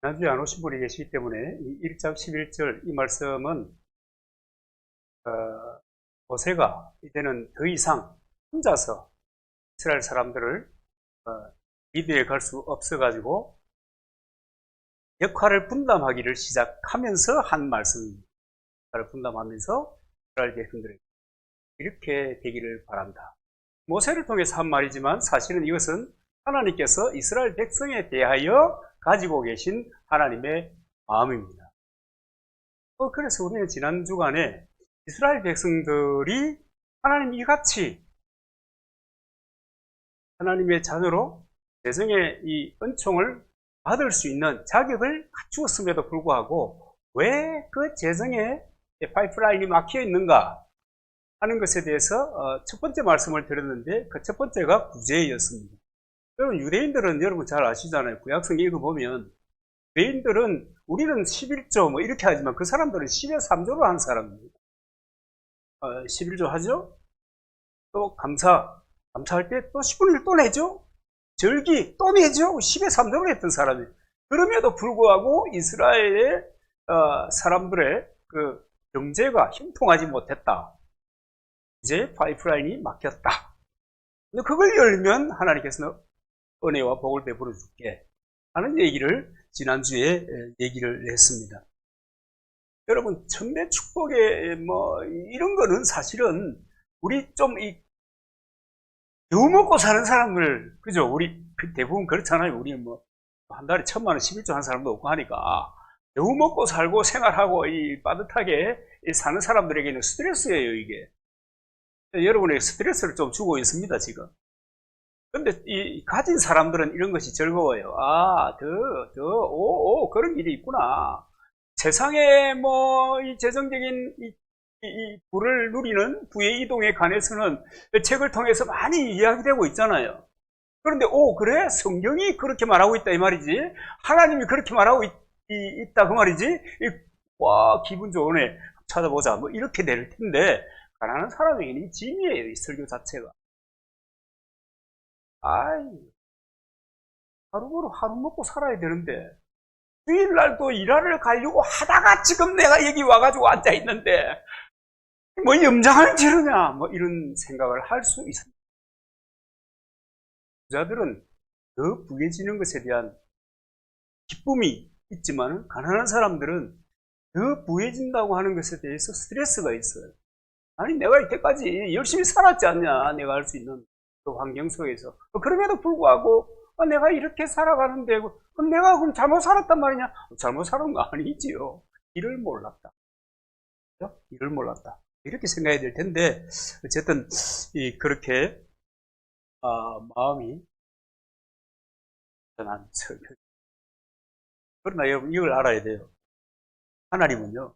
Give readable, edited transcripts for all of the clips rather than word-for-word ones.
지난주에 안 오신 분이 계시기 때문에 이 1장 11절 이 말씀은 모세가 이제는 더 이상 혼자서 이스라엘 사람들을 리드에 갈 수 없어가지고 역할을 분담하기를 시작하면서 한 말씀입니다. 역할을 분담하면서 이스라엘 백성들에게 이렇게 되기를 바란다. 모세를 통해서 한 말이지만 사실은 이것은 하나님께서 이스라엘 백성에 대하여 가지고 계신 하나님의 마음입니다. 그래서 우리는 지난 주간에 이스라엘 백성들이 하나님 이같이 하나님의 자녀로 재정의 이 은총을 받을 수 있는 자격을 갖추었음에도 불구하고 왜 그 재정의 파이프라인이 막혀 있는가 하는 것에 대해서 첫 번째 말씀을 드렸는데 그 첫 번째가 구제였습니다. 여러분 유대인들은 여러분 잘 아시잖아요. 구약성 읽어보면 유대인들은 우리는 11조 뭐 이렇게 하지만 그 사람들은 10의 3조로 하는 사람입니다. 11조 하죠? 또 감사할 때 또 10분의 1 또 내죠? 절기 또 내죠? 10의 3조로 했던 사람이에요. 그럼에도 불구하고 이스라엘의 사람들의 그 경제가 형통하지 못했다. 이제 파이프라인이 막혔다. 근데 그걸 열면 하나님께서는 은혜와 복을 베풀어 줄게 하는 얘기를 지난주에 얘기를 했습니다. 여러분 천대 축복의 뭐 이런 거는 사실은 우리 좀 겨우 먹고 사는 사람들 그죠? 우리 대부분 그렇잖아요. 우리 뭐 한 달에 1,000만 원 11조 한 사람도 없고 하니까 겨우 먹고 살고 생활하고 이 빠듯하게 사는 사람들에게는 스트레스예요 이게. 여러분에게 스트레스를 좀 주고 있습니다 지금. 근데 이 가진 사람들은 이런 것이 즐거워요. 그런 일이 있구나. 세상에 뭐 이 재정적인 이 부를 누리는 부의 이동에 관해서는 책을 통해서 많이 이야기되고 있잖아요. 그런데 그래? 성경이 그렇게 말하고 있다 이 말이지? 하나님이 그렇게 말하고 있다 그 말이지? 와 기분 좋으네. 찾아보자. 뭐 이렇게 될 텐데 가난한 사람에게는 이 짐이에요. 이 설교 자체가. 하루 먹고 살아야 되는데 주일날도 일하러 가려고 하다가 지금 내가 여기 와가지고 앉아있는데 뭐 염장을 지르냐 뭐 이런 생각을 할 수 있습니다. 부자들은 더 부해지는 것에 대한 기쁨이 있지만 가난한 사람들은 더 부해진다고 하는 것에 대해서 스트레스가 있어요. 아니 내가 이때까지 열심히 살았지 않냐 내가 할 수 있는 그 환경 속에서 그럼에도 불구하고 내가 이렇게 살아가는데 그럼 내가 그럼 잘못 살았단 말이냐? 잘못 살은 거 아니지요. 일을 몰랐다. 그렇죠? 일을 몰랐다. 이렇게 생각해야 될 텐데 어쨌든 그렇게 마음이 전한 설교. 그러나 여러분 이걸 알아야 돼요. 하나님은요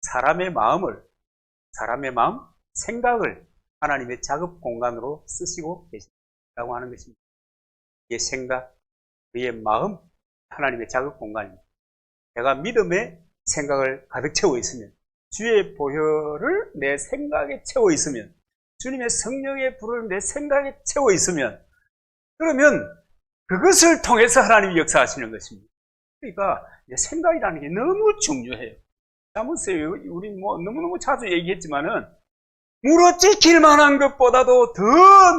사람의 마음, 생각을 하나님의 작업 공간으로 쓰시고 계신다고 하는 것입니다. 그의 생각, 그의 마음, 하나님의 작업 공간입니다. 내가 믿음의 생각을 가득 채워 있으면, 주의 보혈을 내 생각에 채워 있으면, 주님의 성령의 불을 내 생각에 채워 있으면, 그러면 그것을 통해서 하나님이 역사하시는 것입니다. 그러니까 생각이라는 게 너무 중요해요. 자문세 우리 뭐 너무너무 자주 얘기했지만은 물어지킬 만한 것보다도 더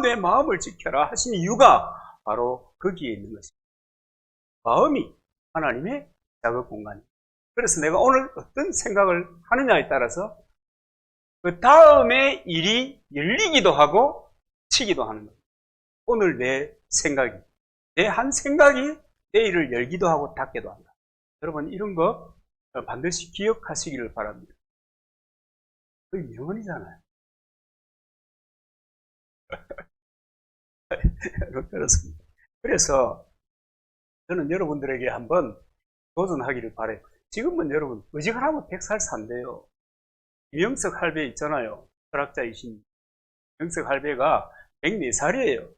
내 마음을 지켜라 하신 이유가 바로 거기에 있는 것입니다. 마음이 하나님의 작업 공간입니다. 그래서 내가 오늘 어떤 생각을 하느냐에 따라서 그 다음에 일이 열리기도 하고 치기도 하는 겁니다. 오늘 내 한 생각이 내일을 열기도 하고 닫기도 한다. 여러분 이런 거 반드시 기억하시기를 바랍니다. 그게 명언이잖아요. 그렇습니다. 그래서 저는 여러분들에게 한번 도전하기를 바라요. 지금은 여러분 어지간하면 100살 산대요. 이명석 할배 있잖아요. 철학자이신 이명석 할배가 104살이에요.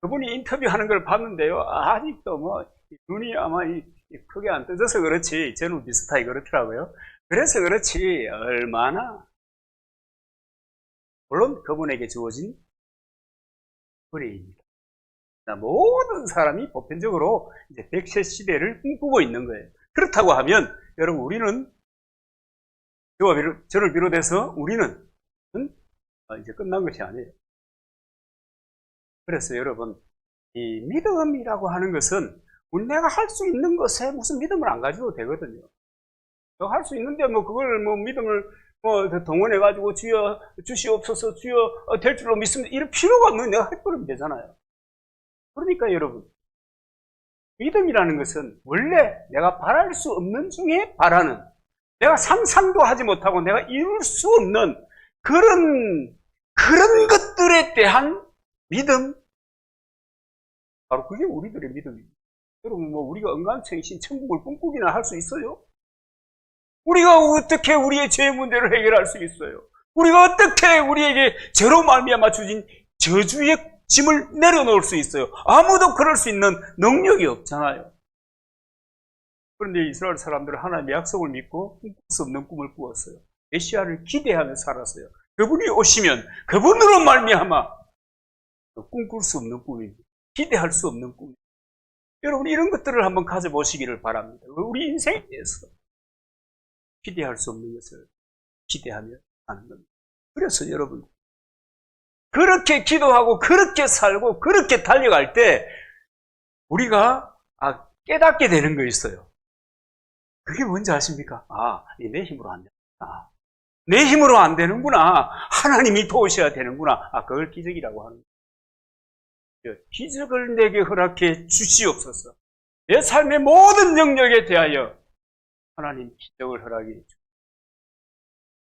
그분이 인터뷰하는 걸 봤는데요. 아직도 뭐 눈이 아마 크게 안 떠져서 그렇지 저는 비슷하게 그렇더라고요. 그래서 그렇지 얼마나 물론 그분에게 주어진 은혜입니다. 모든 사람이 보편적으로 이제 100세 시대를 꿈꾸고 있는 거예요. 그렇다고 하면 여러분 우리는 저를 비롯해서 우리는 이제 끝난 것이 아니에요. 그래서 여러분 이 믿음이라고 하는 것은 내가 할 수 있는 것에 무슨 믿음을 안 가지도 되거든요. 할 수 있는데 뭐 그걸 뭐 믿음을 뭐 동원해 가지고 주여 주시옵소서 주여 될 줄로 믿습니다 이럴 필요가 없는 내가 해버리면 되잖아요. 그러니까 여러분 믿음이라는 것은 원래 내가 바랄 수 없는 중에 바라는, 내가 상상도 하지 못하고 내가 이룰 수 없는 그런 것들에 대한 믿음, 바로 그게 우리들의 믿음입니다. 여러분 뭐 우리가 은간청신 천국을 꿈꾸기나 할 수 있어요? 우리가 어떻게 우리의 죄 문제를 해결할 수 있어요? 우리가 어떻게 우리에게 죄로 말미암아 주신 저주의 짐을 내려놓을 수 있어요? 아무도 그럴 수 있는 능력이 없잖아요. 그런데 이스라엘 사람들은 하나님의 약속을 믿고 꿈꿀 수 없는 꿈을 꾸었어요. 메시아를 기대하며 살았어요. 그분이 오시면 그분으로 말미암아 꿈꿀 수 없는 꿈입니다. 기대할 수 없는 꿈. 여러분 이런 것들을 한번 가져보시기를 바랍니다. 우리 인생에 대해서 기대할 수 없는 것을 기대하며 사는 겁니다. 그래서 여러분 그렇게 기도하고 그렇게 살고 그렇게 달려갈 때 우리가 깨닫게 되는 거 있어요. 그게 뭔지 아십니까? 내 힘으로 안 된다. 내 힘으로 안 되는구나. 하나님이 도우셔야 되는구나. 그걸 기적이라고 하는 거예요. 기적을 내게 허락해 주시옵소서. 내 삶의 모든 영역에 대하여 하나님 기적을 허락해 주시옵소서.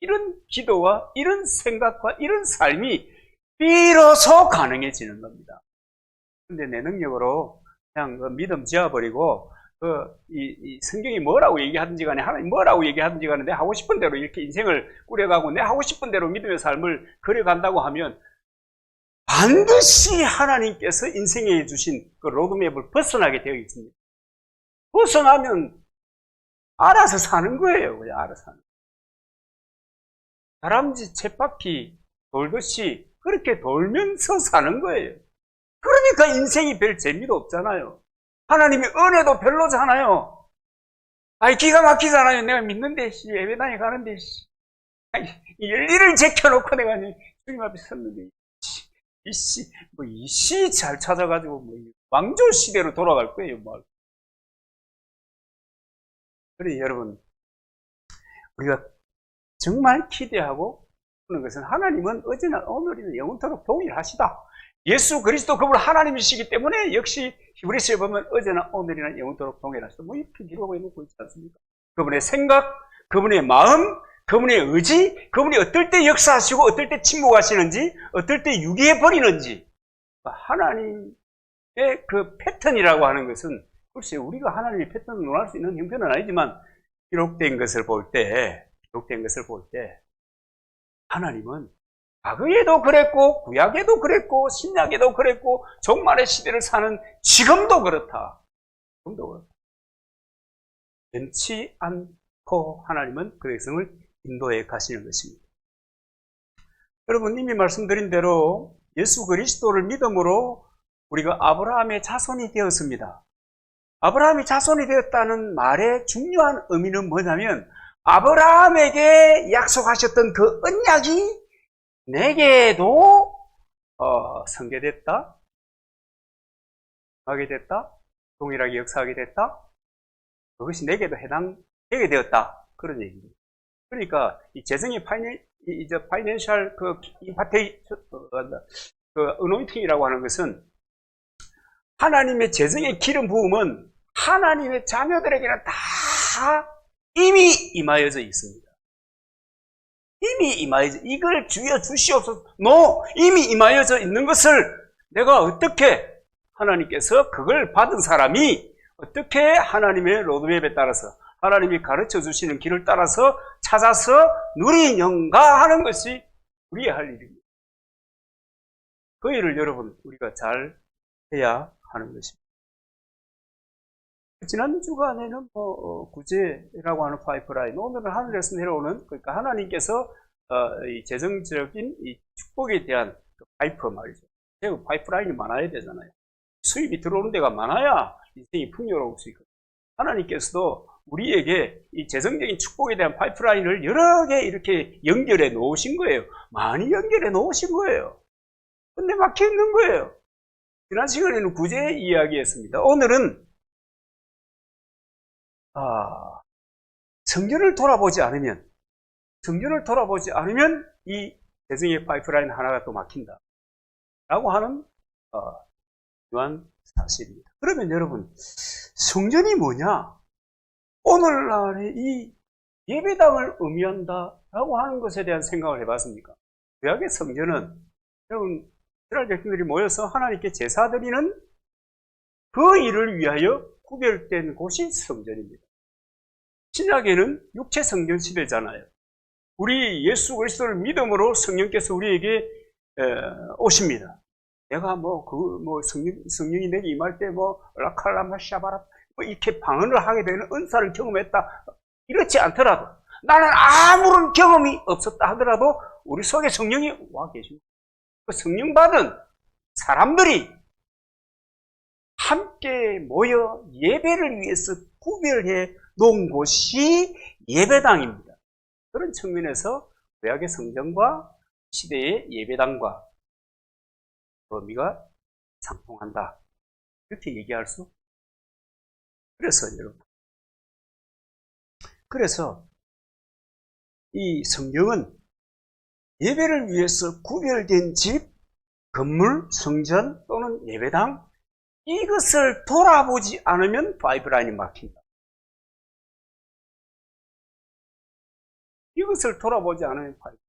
이런 기도와 이런 생각과 이런 삶이 비로소 가능해지는 겁니다. 근데 내 능력으로 그냥 믿음 지어버리고 이 성경이 뭐라고 얘기하든지 간에 하나님 뭐라고 얘기하든지 간에 내 하고 싶은 대로 이렇게 인생을 꾸려가고 내 하고 싶은 대로 믿음의 삶을 그려간다고 하면 반드시 하나님께서 인생에 주신 그 로드맵을 벗어나게 되어 있습니다. 벗어나면 알아서 사는 거예요. 그냥 알아서 사는 거예요. 다람쥐 쳇바퀴 돌듯이 그렇게 돌면서 사는 거예요. 그러니까 인생이 별 재미도 없잖아요. 하나님의 은혜도 별로잖아요. 기가 막히잖아요. 내가 믿는데 예배당에 가는데 열일을 제껴놓고 내가 주님 앞에 섰는데 이 잘 찾아가지고 왕조 시대로 돌아갈 거예요. 그래 여러분 우리가 정말 기대하고 그런 것은 하나님은 어제나 오늘이나 영원토록 동일하시다. 예수 그리스도 그분 하나님이시기 때문에 역시 히브리서에 보면 어제나 오늘이나 영원토록 동일하시다. 이렇게 기록해 놓고 있지 않습니까? 그분의 생각, 그분의 마음, 그분의 의지, 그분이 어떨 때 역사하시고 어떨 때 침묵하시는지, 어떨 때 유기해 버리는지 하나님의 그 패턴이라고 하는 것은 글쎄 우리가 하나님의 패턴을 논할 수 있는 형편은 아니지만 기록된 것을 볼 때 하나님은 과거에도 그랬고 구약에도 그랬고 신약에도 그랬고 종말의 시대를 사는 지금도 그렇다. 변치 않고 하나님은 그 백성을 인도해 가시는 것입니다. 여러분 이미 말씀드린 대로 예수 그리스도를 믿음으로 우리가 아브라함의 자손이 되었습니다. 아브라함이 자손이 되었다는 말의 중요한 의미는 뭐냐면 아브라함에게 약속하셨던 그 언약이 내게도 성계됐다, 하게 됐다, 동일하게 역사하게 됐다. 그것이 내게도 해당되게 되었다. 그런 얘기입니다. 그러니까 이 재정의 파이낸셜 어노인팅이라고 하는 것은 하나님의 재정의 기름 부음은 하나님의 자녀들에게는 다 이미 임하여져 있습니다. 이미 임하여져, 이걸 주여 주시옵소서. 이미 임하여져 있는 것을 내가 어떻게 하나님께서 그걸 받은 사람이 어떻게 하나님의 로드맵에 따라서 하나님이 가르쳐 주시는 길을 따라서 찾아서 누리는가 하는 것이 우리의 할 일입니다. 그 일을 여러분 우리가 잘 해야 하는 것입니다. 지난 주간에는 구제라고 하는 파이프라인, 오늘은 하늘에서 내려오는, 그러니까 하나님께서 이 재정적인 이 축복에 대한 그 파이프 말이죠. 파이프라인이 많아야 되잖아요. 수입이 들어오는 데가 많아야 인생이 풍요로울 수 있거든요. 하나님께서도 우리에게 이 재정적인 축복에 대한 파이프라인을 여러 개 이렇게 연결해 놓으신 거예요. 많이 연결해 놓으신 거예요. 근데 막혀 있는 거예요. 지난 시간에는 구제 이야기했습니다. 오늘은 성전을 돌아보지 않으면 이 재정의 파이프라인 하나가 또 막힌다 라고 하는 중요한 사실입니다. 그러면 여러분, 성전이 뭐냐? 오늘날의 이 예배당을 의미한다 라고 하는 것에 대한 생각을 해봤습니까? 구약의 성전은 여러분, 이스라엘 백성들이 모여서 하나님께 제사 드리는 그 일을 위하여 구별된 곳이 성전입니다. 신약에는 육체 성전 시대잖아요. 우리 예수 그리스도를 믿음으로 성령께서 우리에게 오십니다. 내가 성령이 내게 임할 때 라칼라마 샤바라 이렇게 방언을 하게 되는 은사를 경험했다. 이렇지 않더라도, 나는 아무런 경험이 없었다 하더라도 우리 속에 성령이 와 계십니다. 그 성령 받은 사람들이 함께 모여 예배를 위해서 구별해 놓은 곳이 예배당입니다. 그런 측면에서 구약의 성전과 시대의 예배당과 의미가 상통한다. 이렇게 얘기할 수. 그래서 여러분, 이 성경은 예배를 위해서 구별된 집, 건물, 성전 또는 예배당, 이것을 돌아보지 않으면 파이프라인이 막힌다. 이것을 돌아보지 않으면 파이프라인.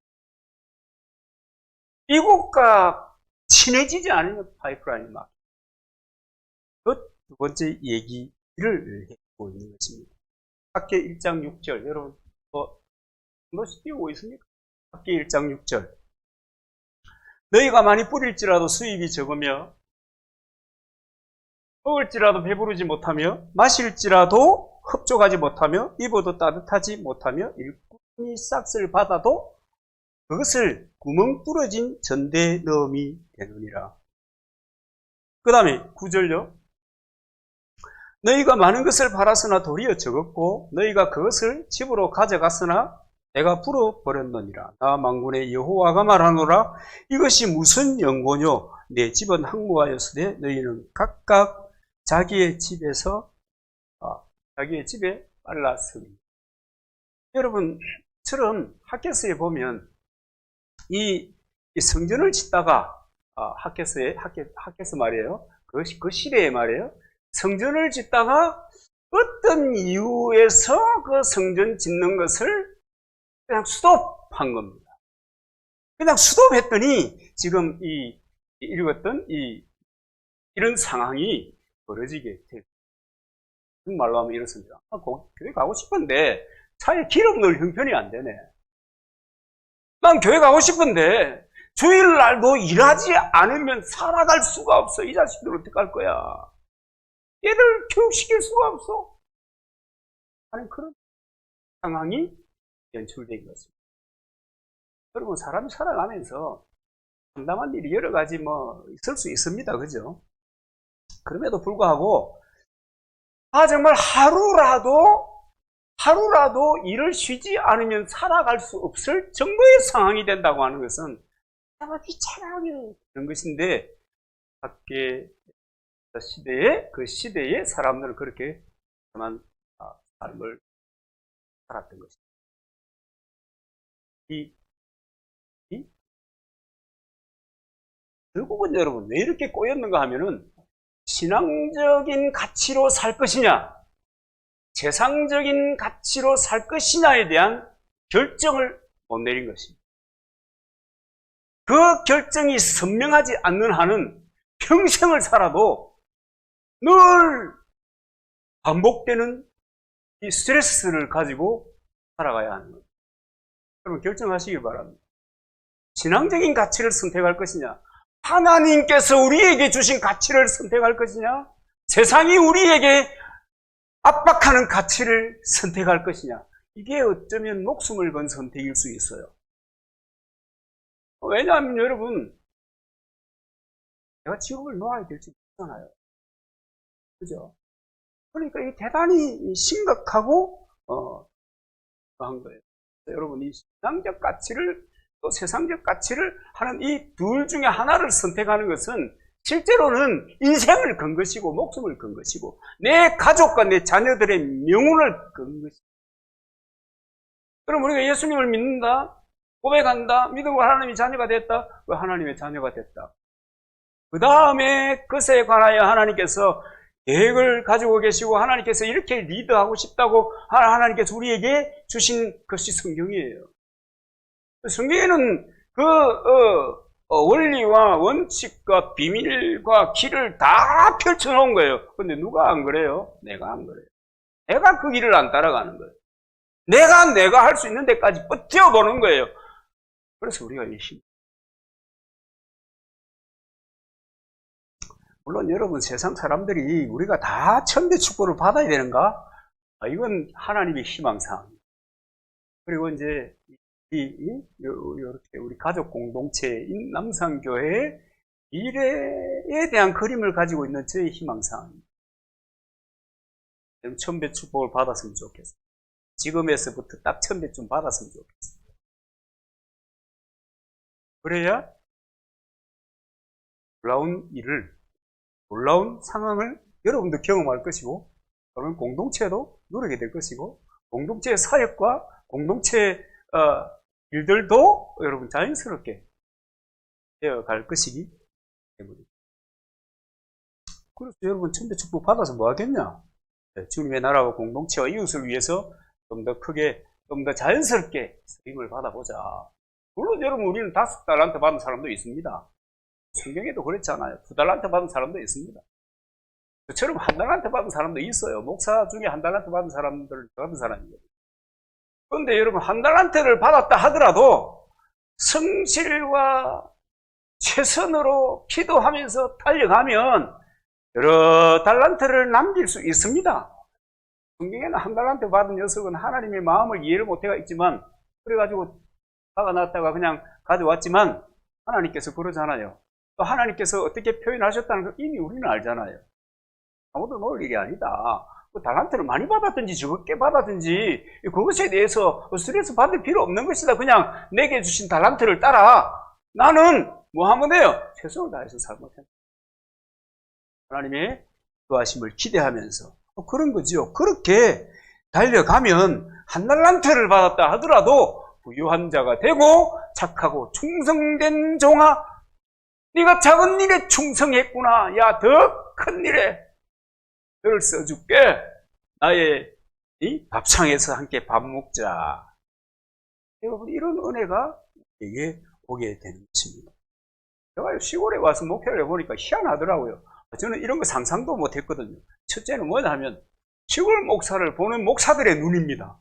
이곳과 친해지지 않으면 파이프라인이 막힌다. 그 두 번째 얘기를 해보고 있는 것입니다. 학계 1장 6절, 여러분 한번씩 띄우고 있습니까? 학계 1장 6절. 너희가 많이 뿌릴지라도 수입이 적으며 먹을지라도 배부르지 못하며 마실지라도 흡족하지 못하며 입어도 따뜻하지 못하며 일꾼이 싹쓸 받아도 그것을 구멍 뚫어진 전대에 넣음이 되느니라. 그 다음에 9절요. 너희가 많은 것을 팔았으나 도리어 적었고 너희가 그것을 집으로 가져갔으나 내가 불어버렸느니라. 나 만군의 여호와가 말하노라. 이것이 무슨 연고뇨? 내 집은 항무하였으되 너희는 각각 자기의 집에 빨랐으니. 여러분처럼 학개서에 보면 이 성전을 짓다가 학개서 말이에요. 그 시대의 말이에요. 성전을 짓다가 어떤 이유에서 그 성전 짓는 것을 그냥 스톱한 겁니다. 그냥 스톱했더니 지금 읽었던 이런 상황이 벌어지게 됐어요. 말로 하면 이렇습니다. 교회 가고 싶은데 차에 기름 넣을 형편이 안 되네. 난 교회 가고 싶은데 주일날도 일하지 않으면 살아갈 수가 없어. 이 자식들 어떻게 할 거야? 얘들 교육시킬 수가 없어. 아니, 그런 상황이 연출된 것입니다. 여러분, 사람이 살아가면서 상담한 일이 여러 가지 있을 수 있습니다. 그죠? 그럼에도 불구하고, 정말 하루라도 일을 쉬지 않으면 살아갈 수 없을 정도의 상황이 된다고 하는 것은 아마 비참하게 그런 것인데, 밖에 그 시대의 사람들은 그렇게 삶을 살았던 것입니다. 결국은 여러분, 왜 이렇게 꼬였는가 하면은, 신앙적인 가치로 살 것이냐, 세상적인 가치로 살 것이냐에 대한 결정을 못 내린 것입니다. 그 결정이 선명하지 않는 한은 평생을 살아도 늘 반복되는 이 스트레스를 가지고 살아가야 하는 거예요. 여러분, 결정하시길 바랍니다. 신앙적인 가치를 선택할 것이냐, 하나님께서 우리에게 주신 가치를 선택할 것이냐, 세상이 우리에게 압박하는 가치를 선택할 것이냐, 이게 어쩌면 목숨을 건 선택일 수 있어요. 왜냐하면 여러분, 내가 직업을 놓아야 될지 모르잖아요. 그죠? 그러니까 이게 대단히 심각하고 한 거예요. 여러분, 이 신앙적 가치를 또 세상적 가치를 하는 이 둘 중에 하나를 선택하는 것은 실제로는 인생을 건 것이고 목숨을 건 것이고 내 가족과 내 자녀들의 명운을 건 것이고. 그럼 우리가 예수님을 믿는다, 고백한다, 믿음으로 하나님의 자녀가 됐다. 왜 하나님의 자녀가 됐다? 그 다음에 그것에 관하여 하나님께서 계획을 가지고 계시고 하나님께서 이렇게 리드하고 싶다고 하나님께서 우리에게 주신 것이 성경이에요. 성경에는 그 원리와 원칙과 비밀과 길을 다 펼쳐놓은 거예요. 근데 누가 안 그래요? 내가 안 그래요. 내가 그 길을 안 따라가는 거예요. 내가 할 수 있는 데까지 버텨보는 거예요. 그래서 우리가 열심히. 물론 여러분, 세상 사람들이 우리가 다 천대 축복을 받아야 되는가? 이건 하나님의 희망사항. 그리고 이제 이렇게 우리 가족 공동체인 남산교회의 미래에 대한 그림을 가지고 있는 저의 희망사항입니다. 천배 축복을 받았으면 좋겠어요. 지금에서부터 딱 천배쯤 받았으면 좋겠어요. 그래야 놀라운 상황을 여러분도 경험할 것이고, 그러면 공동체도 누리게 될 것이고, 공동체의 사역과 공동체의 일들도 여러분 자연스럽게 되어갈 것이기 때문에. 그래서 여러분 천대 축복 받아서 뭐 하겠냐? 주님의 나라와 공동체와 이웃을 위해서 좀 더 크게, 좀 더 자연스럽게 쓰임을 받아보자. 물론 여러분, 우리는 5달란트 받은 사람도 있습니다. 성경에도 그랬잖아요. 2달란트 받은 사람도 있습니다. 저처럼 1달란트 받은 사람도 있어요. 목사 중에 1달란트 받은 사람이거든요. 그런데 여러분, 1달란트를 받았다 하더라도 성실과 최선으로 기도하면서 달려가면 여러 달란트를 남길 수 있습니다. 성경에는 1달란트 받은 녀석은 하나님의 마음을 이해를 못해가 있지만, 그래가지고 화가 났다가 그냥 가져왔지만, 하나님께서 그러잖아요. 또 하나님께서 어떻게 표현하셨다는 걸 이미 우리는 알잖아요. 아무도 놓을 일이 아니다. 달란트를 많이 받았든지 적게 받았든지 그것에 대해서 스트레스 받을 필요 없는 것이다. 그냥 내게 주신 달란트를 따라 나는 뭐 하면 돼요? 최선을 다해서 살면 된다. 하나님의 도와심을 기대하면서 그런 거죠. 그렇게 달려가면 1달란트를 받았다 하더라도 부유한 자가 되고 착하고 충성된 종아, 네가 작은 일에 충성했구나. 야, 더 큰 일에 너를 써줄게. 나의 이 밥상에서 함께 밥 먹자. 여러분, 이런 은혜가 이게 오게 되는 것입니다. 제가 시골에 와서 목회를 해보니까 희한하더라고요. 저는 이런 거 상상도 못했거든요. 첫째는 뭐냐 하면 시골 목사를 보는 목사들의 눈입니다.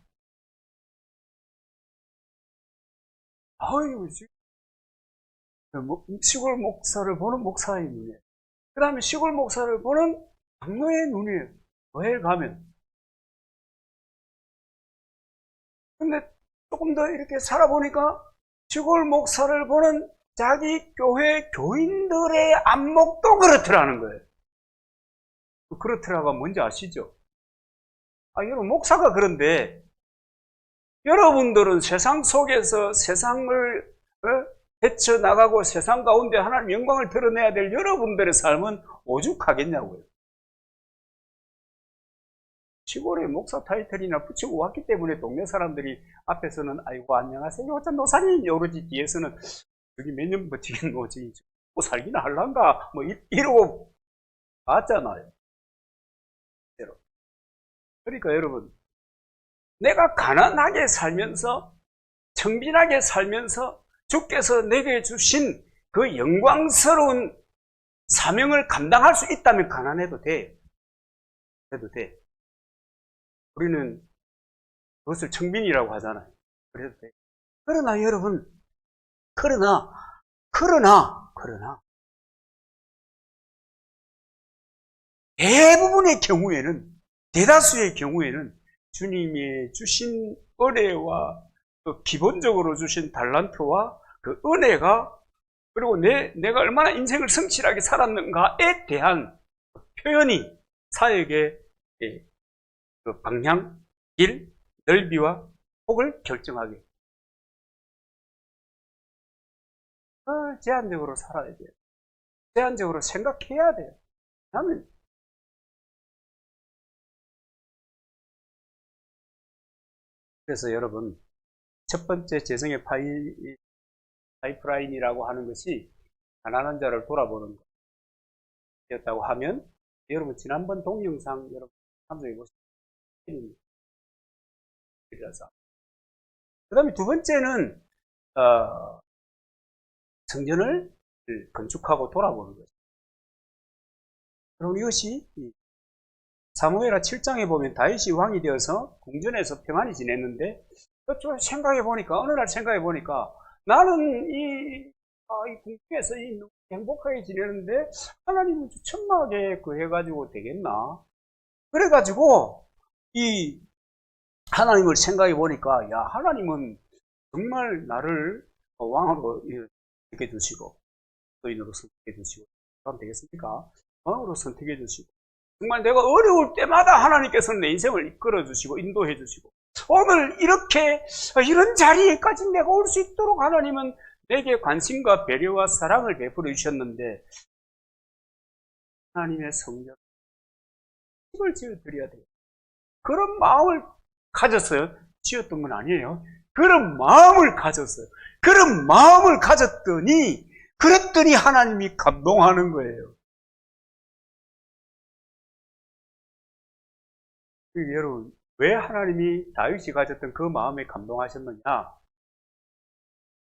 아유, 시골 목사를 보는 목사의 눈이에요. 그 다음에 시골 목사를 보는 장로의 눈이에요. 교회에 가면. 근데 조금 더 이렇게 살아보니까 시골 목사를 보는 자기 교회 교인들의 안목도 그렇더라는 거예요. 그렇더라가 뭔지 아시죠? 여러분, 목사가 그런데 여러분들은 세상 속에서 세상을 헤쳐나가고 세상 가운데 하나님 영광을 드러내야 될 여러분들의 삶은 오죽하겠냐고요. 시골에 목사 타이틀이나 붙이고 왔기 때문에 동네 사람들이 앞에서는 아이고 안녕하세요 어떤 노사님, 오로지 뒤에서는 여기 몇 년 버티겠노지 뭐 살기나 할란가 뭐 이러고 봤잖아요. 그러니까 여러분, 내가 가난하게 살면서 청빈하게 살면서 주께서 내게 주신 그 영광스러운 사명을 감당할 수 있다면 가난해도 돼. 해도 돼. 우리는 그것을 청빈이라고 하잖아요. 그래도 돼. 그러나 여러분, 그러나 대부분의 경우에는, 대다수의 경우에는 주님이 주신 은혜와 그 기본적으로 주신 달란트와 그 은혜가, 그리고 내가 얼마나 인생을 성실하게 살았는가에 대한 표현이 사역에 그 방향, 길, 넓이와 폭을 결정하게. 제한적으로 살아야 돼요. 제한적으로 생각해야 돼요. 나는 그래서 여러분, 첫 번째 재성의 파이프라인이라고 하는 것이 가난한 자를 돌아보는 것이었다고 하면, 여러분 지난번 동영상 여러분 참조해 보시면 그 다음에 두 번째는 성전을 건축하고 돌아보는 것입니다. 그럼 이것이 사무엘하 7장에 보면 다윗이 왕이 되어서 궁전에서 평안히 지냈는데, 좀 생각해 보니까, 어느 날 생각해 보니까, 나는 이 궁중에서 행복하게 지내는데 하나님은 천막에 해가지고 되겠나? 그래가지고 이 하나님을 생각해 보니까, 야, 하나님은 정말 나를 왕으로 선택해 주시고 의인으로 선택해 주시고, 그럼 되겠습니까? 왕으로 선택해 주시고, 정말 내가 어려울 때마다 하나님께서는 내 인생을 이끌어 주시고 인도해 주시고, 오늘 이렇게 이런 자리에까지 내가 올 수 있도록 하나님은 내게 관심과 배려와 사랑을 베풀어 주셨는데, 하나님의 성전 집을 지어 드려야 돼요. 그런 마음을 가졌어요. 지었던 건 아니에요. 그런 마음을 가졌어요. 그런 마음을 가졌더니, 그랬더니 하나님이 감동하는 거예요. 여러분, 왜 하나님이 다윗이 가졌던 그 마음에 감동하셨느냐?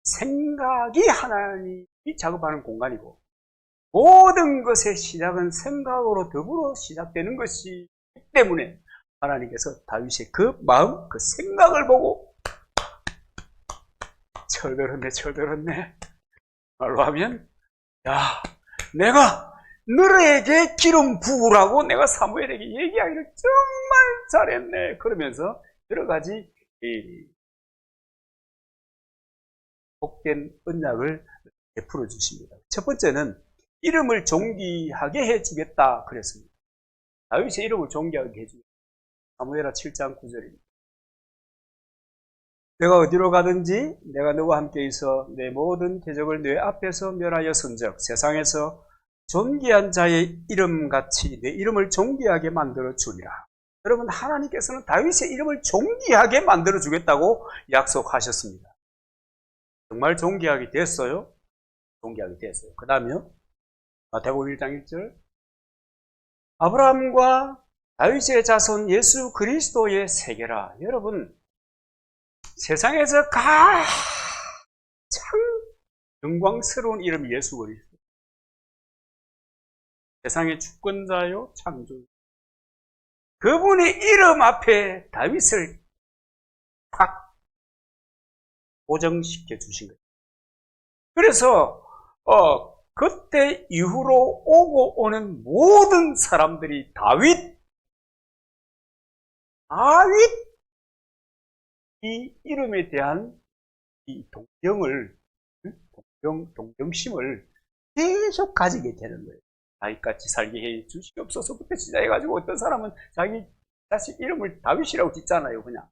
생각이 하나님이 작업하는 공간이고, 모든 것의 시작은 생각으로 더불어 시작되는 것이기 때문에 하나님께서 다윗의 그 마음, 그 생각을 보고 철들었네. 말로 하면, 야, 내가 너에게 기름 부으라고 내가 사무엘에게 얘기하기를 정말 잘했네. 그러면서 여러 가지 복된 언약을 베풀어 주십니다. 첫 번째는 이름을 존귀하게 해주겠다 그랬습니다. 다윗의 이름을 존귀하게 해주겠다. 사무엘하 7장 9절입니다. 내가 어디로 가든지 내가 너와 함께 있어 내 모든 대적을 내 앞에서 멸하였은즉 세상에서 존귀한 자의 이름같이 내 이름을 존귀하게 만들어 주리라. 여러분, 하나님께서는 다윗의 이름을 존귀하게 만들어 주겠다고 약속하셨습니다. 정말 존귀하게 됐어요. 존귀하게 됐어요. 그 다음에요, 마태복음 1장 1절, 아브라함과 다윗의 자손 예수 그리스도의 세계라. 여러분, 세상에서 가장 영광스러운 이름이 예수 그리스도. 세상의 주권자요, 창조. 그분의 이름 앞에 다윗을 딱 고정시켜 주신 거예요. 그래서 그때 이후로 오고 오는 모든 사람들이 다윗 이 이름에 대한 이 동정심을 계속 가지게 되는 거예요. 다윗같이 살게 해 주시옵소서부터 시작해가지고, 어떤 사람은 자기 자식 이름을 다윗이라고 짓잖아요, 그냥.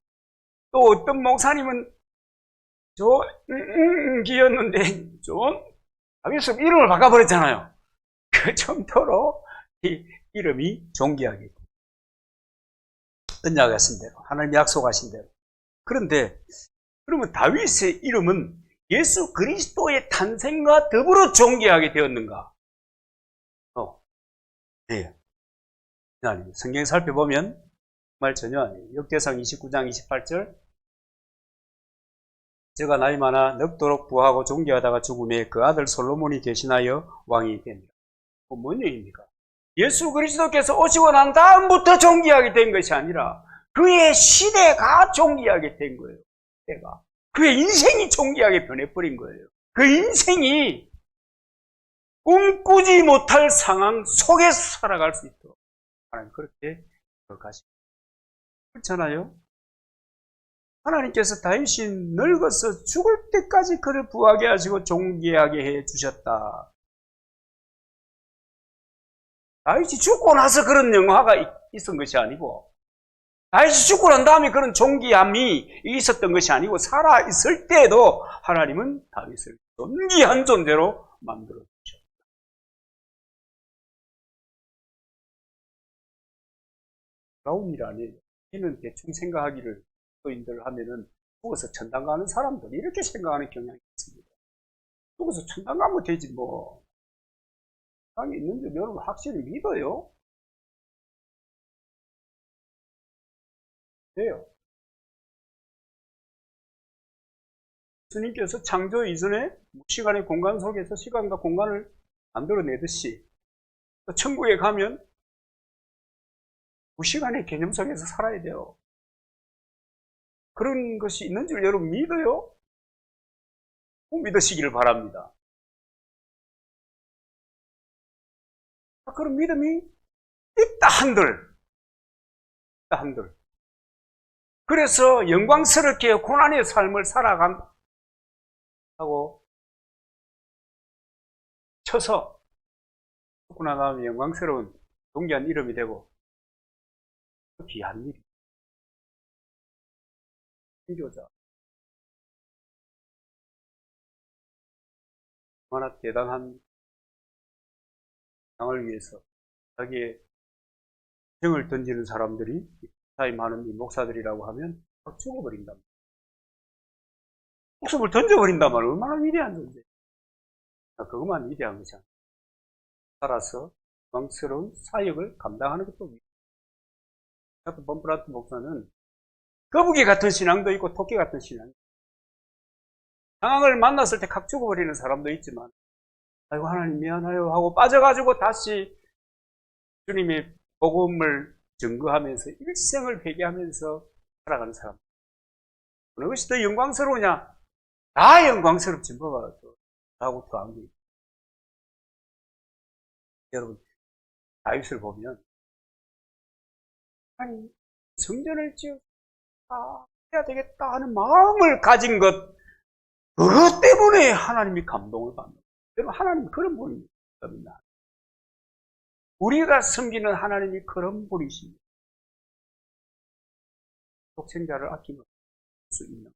또 어떤 목사님은 기였는데 다윗으로 이름을 바꿔버렸잖아요. 그 정도로 이 이름이 존귀하게 돼요. 언약하신 대로, 하나님이 약속하신 대로. 그런데 그러면 다윗의 이름은 예수 그리스도의 탄생과 더불어 존귀하게 되었는가? 네. 아니, 성경 살펴보면 정말 전혀 아니에요. 역대상 29장 28절, 저가 나이 많아 늙도록 부하고 존귀하다가 죽음에 그 아들 솔로몬이 대신하여 왕이 됩니다. 뭔 얘기입니까? 예수 그리스도께서 오시고 난 다음부터 존귀하게 된 것이 아니라 그의 시대가 존귀하게 된 거예요. 시대가. 그의 인생이 존귀하게 변해버린 거예요. 그 인생이 꿈꾸지 못할 상황 속에서 살아갈 수 있도록 하나님 그렇게 가시고, 그렇잖아요. 하나님께서 다윗이 늙어서 죽을 때까지 그를 부하게 하시고 존귀하게 해 주셨다. 다윗이 죽고 나서 그런 영화가 있었던 것이 아니고, 다윗이 죽고 난 다음에 그런 존귀함이 있었던 것이 아니고, 살아있을 때에도 하나님은 다윗을 존귀한 존재로 만들어 주셨다. 놀라운 일 아니에요. 이는 대충 생각하기를 또인들 하면은 죽어서 천당 가는 사람들 이렇게 생각하는 경향이 있습니다. 죽어서 천당 가면 되지 뭐. 천당이 있는데 여러분 확실히 믿어요? 돼요. 예수님께서 창조 이전에 시간의 공간 속에서 시간과 공간을 만들어내듯이 천국에 가면 무시간의 개념 속에서 살아야 돼요. 그런 것이 있는 줄 여러분 믿어요? 꼭 믿으시기를 바랍니다. 그런 믿음이 있다 한들. 그래서 영광스럽게 고난의 삶을 살아간다고 쳐서 죽고 난 다음에 영광스러운 존귀한 이름이 되고 귀한 일이 신교자 얼마나 대단한 당을 위해서 자기의 생을 던지는 사람들이 사이 많은 이 목사들이라고 하면 막 죽어버린다. 목숨을 던져버린단 말이야. 얼마나 위대한 존재. 그것만 위대한 것이 아니야. 살아서 영광스러운 사역을 감당하는 것도 위대해. 범프라트 목사는 거북이 같은 신앙도 있고 토끼 같은 신앙. 상황을 만났을 때 각 죽어버리는 사람도 있지만, 아이고 하나님 미안해요 하고 빠져가지고 다시 주님의 복음을 증거하면서 일생을 회개하면서 살아가는 사람. 어느 것이 더 영광스러우냐? 다 영광스럽지 뭐가 더하고 더한 게 있어요. 여러분 다윗을 보면 아니 성전을 지어 해야 되겠다 하는 마음을 가진 것, 그것 때문에 하나님이 감동을 받는 거예요. 여러분 하나님이 그런 분입니다. 우리가 섬기는 하나님이 그런 분이십니다. 독생자를 아끼는 수 있는.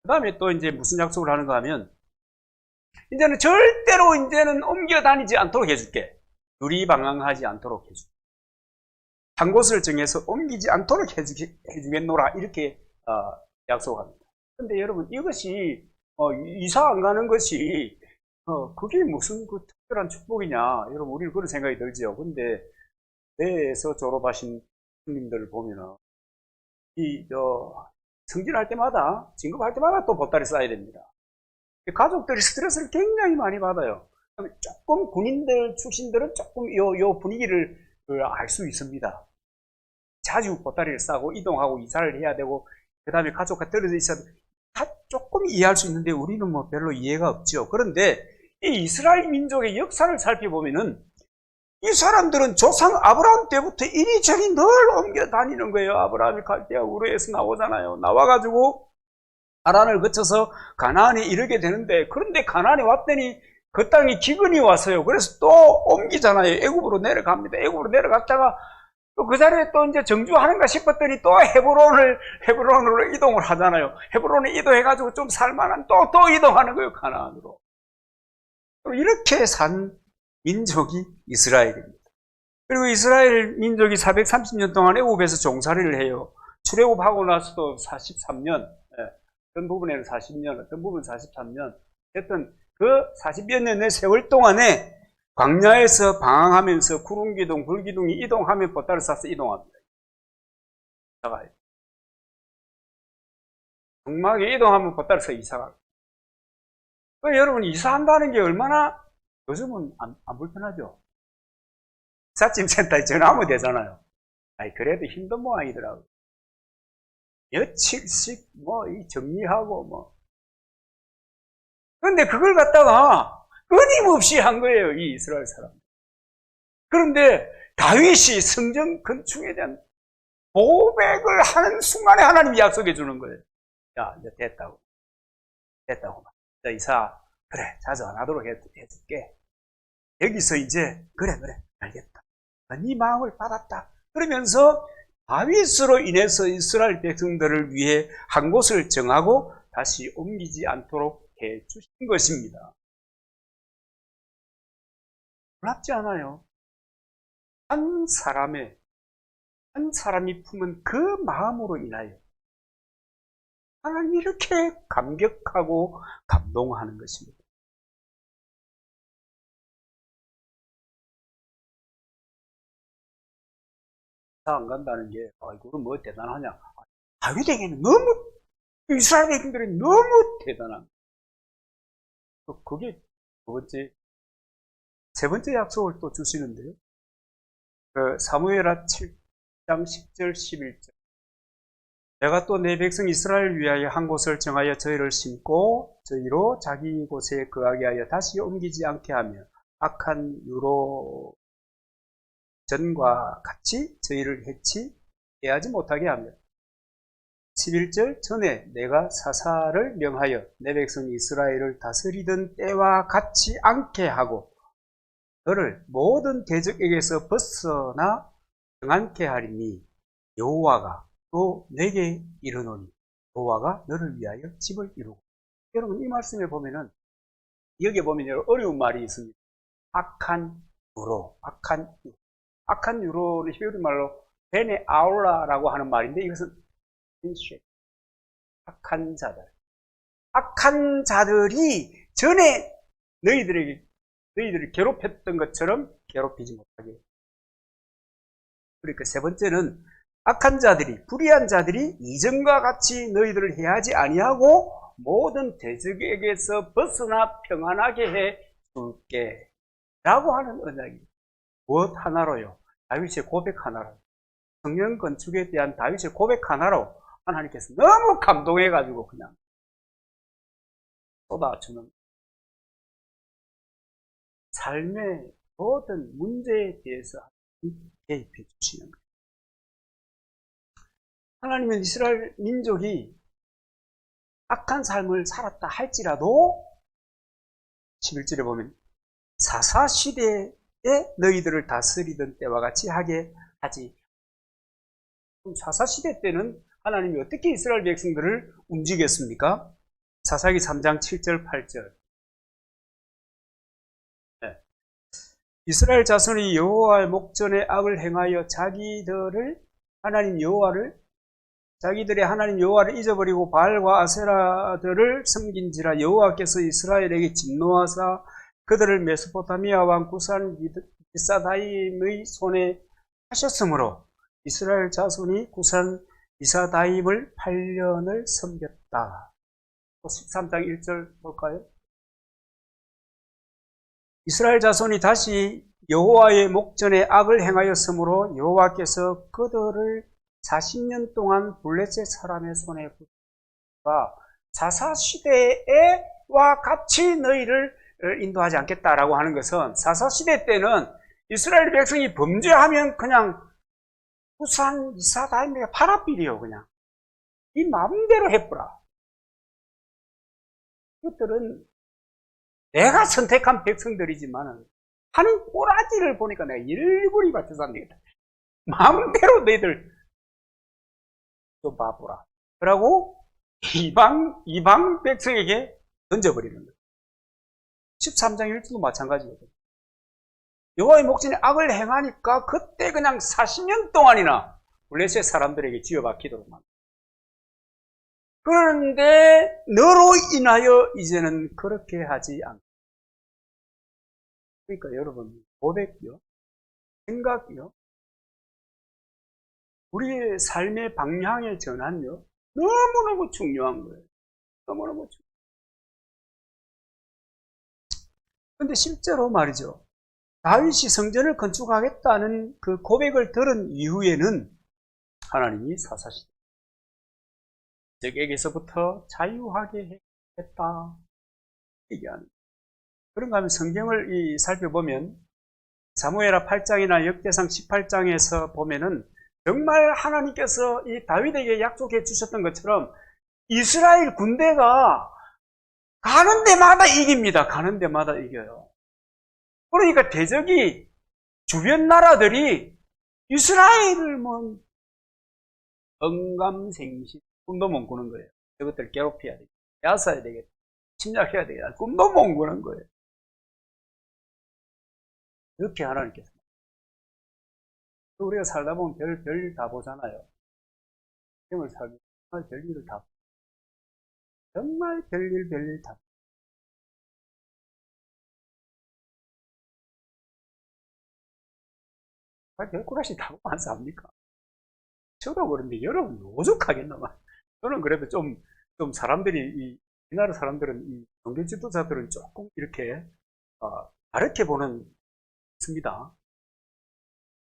그 다음에 또 이제 무슨 약속을 하는가 하면, 이제는 절대로 이제는 옮겨 다니지 않도록 해줄게. 유리방황하지 않도록 해줄게. 한 곳을 정해서 옮기지 않도록 해주겠노라. 이렇게 약속합니다. 근데 여러분 이것이 이사 안 가는 것이 그게 무슨 그 특별한 축복이냐. 여러분 우리는 그런 생각이 들죠. 근데 대에서 졸업하신 손님들을 보면은 승진할 때마다 진급할 때마다 또 보따리 싸야 됩니다. 가족들이 스트레스를 굉장히 많이 받아요. 조금 군인들 출신들은 조금 요 분위기를 알 수 있습니다. 자주 보따리를 싸고 이동하고 이사를 해야 되고 그 다음에 가족과 떨어져 있어도 다 조금 이해할 수 있는데 우리는 뭐 별로 이해가 없죠. 그런데 이 이스라엘 민족의 역사를 살펴보면은 이 사람들은 조상 아브라함 때부터 이리저리 늘 옮겨 다니는 거예요. 아브라함이 갈대아 우르에서 나오잖아요. 나와가지고 하란을 거쳐서 가나안에 이르게 되는데, 그런데 가나안에 왔더니 그 땅이 기근이 왔어요. 그래서 또 옮기잖아요. 애굽으로 내려갑니다. 애굽으로 내려갔다가 또 그 자리에 또 이제 정주하는가 싶었더니 또 헤브론으로 이동을 하잖아요. 헤브론에 이동해가지고 좀 살만한 또 이동하는 거예요. 가나안으로. 이렇게 산 민족이 이스라엘입니다. 그리고 이스라엘 민족이 430년 동안 애굽에서 종살이를 해요. 출애굽하고 나서도 43년, 어떤 부분에는 40년, 어떤 부분은 43년. 하여튼 그 40여 년의 세월 동안에 광야에서 방황하면서 구름기둥, 불기둥이 이동하면 보따리를 싸서 이동합니다. 이사가요. 정막에 이동하면 보따리를 싸서 이사가요. 여러분 이사한다는 게 얼마나 요즘은 안 불편하죠? 이삿짐 센터에 전화하면 되잖아요. 아니 그래도 힘든 모양이더라고요. 며칠씩 이 정리하고 그런데 그걸 갖다가 끊임없이 한 거예요, 이 이스라엘 사람. 그런데 다윗이 성전 건축에 대한 고백을 하는 순간에 하나님이 약속해 주는 거예요. 야, 이제 됐다고. 자, 이사, 그래, 자주 안 하도록 해줄게. 여기서 이제, 그래, 알겠다. 네 마음을 받았다. 그러면서 다윗으로 인해서 이스라엘 백성들을 위해 한 곳을 정하고 다시 옮기지 않도록 해 주신 것입니다. 놀랍지 않아요? 한 사람이 품은 그 마음으로 인하여 하나님이 이렇게 감격하고 감동하는 것입니다. 안 간다는 게, 이거는 뭐 대단하냐. 다윗에게는 너무, 이스라엘 백성들이 너무 대단한. 그게 세 번째 약속을 또 주시는데요. 사무엘하 7장 10절 11절. 내가 또 내 백성 이스라엘을 위하여 한 곳을 정하여 저희를 심고 저희로 자기 곳에 거하게 하여 다시 옮기지 않게 하며 악한 유로 전과 같이 저희를 해하지 못하게 하며 11절 전에 내가 사사를 명하여 내 백성 이스라엘을 다스리던 때와 같이 않게 하고 너를 모든 대적에게서 벗어나 평안케 하리니 여호와가 또 내게 이르노니 여호와가 너를 위하여 집을 이루고. 여러분 이 말씀에 보면은 여기에 보면 어려운 말이 있습니다. 악한 유로는 히브리 말로 베네 아울라라고 하는 말인데 이것은 악한 자들이 전에 너희들을 괴롭혔던 것처럼 괴롭히지 못하게. 그러니까 세 번째는 악한 자들이, 불의한 자들이 이전과 같이 너희들을 해하지 아니하고 모든 대적에게서 벗어나 평안하게 해 줄게 라고 하는 언약입니다. 무엇 하나로요? 다윗의 고백 하나로. 성령 건축에 대한 다윗의 고백 하나로 하나님께서 너무 감동해가지고 그냥 쏟아주는 삶의 모든 문제에 대해서 개입해 주시는 거예요. 하나님은 이스라엘 민족이 악한 삶을 살았다 할지라도 11절에 보면 사사시대에 너희들을 다스리던 때와 같이 하게 하지. 그럼 사사시대 때는 하나님이 어떻게 이스라엘 백성들을 움직였습니까? 사사기 3장 7절 8절. 네. 이스라엘 자손이 여호와의 목전에 악을 행하여 자기들의 하나님 여호와를 잊어버리고 바알과 아세라들을 섬긴지라 여호와께서 이스라엘에게 진노하사 그들을 메소포타미아 왕 구산 리사다임의 손에 하셨으므로 이스라엘 자손이 구산 리사다임을 8년을 섬겼다. 13장 1절 볼까요? 이스라엘 자손이 다시 여호와의 목전에 악을 행하였으므로 여호와께서 그들을 40년 동안 블레셋 사람의 손에 붙였다. 사사시대와 같이 너희를 인도하지 않겠다라고 하는 것은 사사시대 때는 이스라엘 백성이 범죄하면 그냥 구산 리사다임에게 파라필이요. 그냥 이 마음대로 해보라. 이것들은 내가 선택한 백성들이지만 하는 꼬라지를 보니까 내가 일부러 받쳐서 안 되겠다. 마음대로 너희들 좀 봐보라. 그러고 이방 백성에게 던져버리는 거예요. 13장 1절도 마찬가지거든요. 여호와의 목전에 악을 행하니까 그때 그냥 40년 동안이나 블레셋 사람들에게 쥐어박히도록 만듭니다. 그런데 너로 인하여 이제는 그렇게 하지 않다. 그러니까 여러분 고백이요, 생각이요, 우리의 삶의 방향의 전환요 너무너무 중요한 거예요. 너무너무 중요해요. 그런데 실제로 말이죠, 다윗이 성전을 건축하겠다는 그 고백을 들은 이후에는 하나님이 사사시대 적에게서부터 자유하게 했다 얘기하는. 그런가 하면 성경을 살펴보면 사무엘하 8장이나 역대상 18장에서 보면은 정말 하나님께서 이 다윗에게 약속해 주셨던 것처럼 이스라엘 군대가 가는 데마다 이깁니다. 가는 데마다 이겨요. 그러니까 대적이 주변 나라들이 이스라엘을 뭐 언감생심 꿈도 못 꾸는 거예요. 저것들 괴롭혀야 되겠다. 야사야 되겠다. 침략해야 되겠다. 꿈도 못 꾸는 거예요. 이렇게 하나님께서. 우리가 살다 보면 별일 다 보잖아요. 생을 살면 정말 별일을 다 정말 별일 다. 별꾸라시 다 보면 안 삽니까? 저도 그런데 여러분 오죽하겠나만. 저는 그래도 좀 사람들이, 이 나라 사람들은, 이 종교 지도자들은 조금 이렇게, 다르게 보는, 있습니다.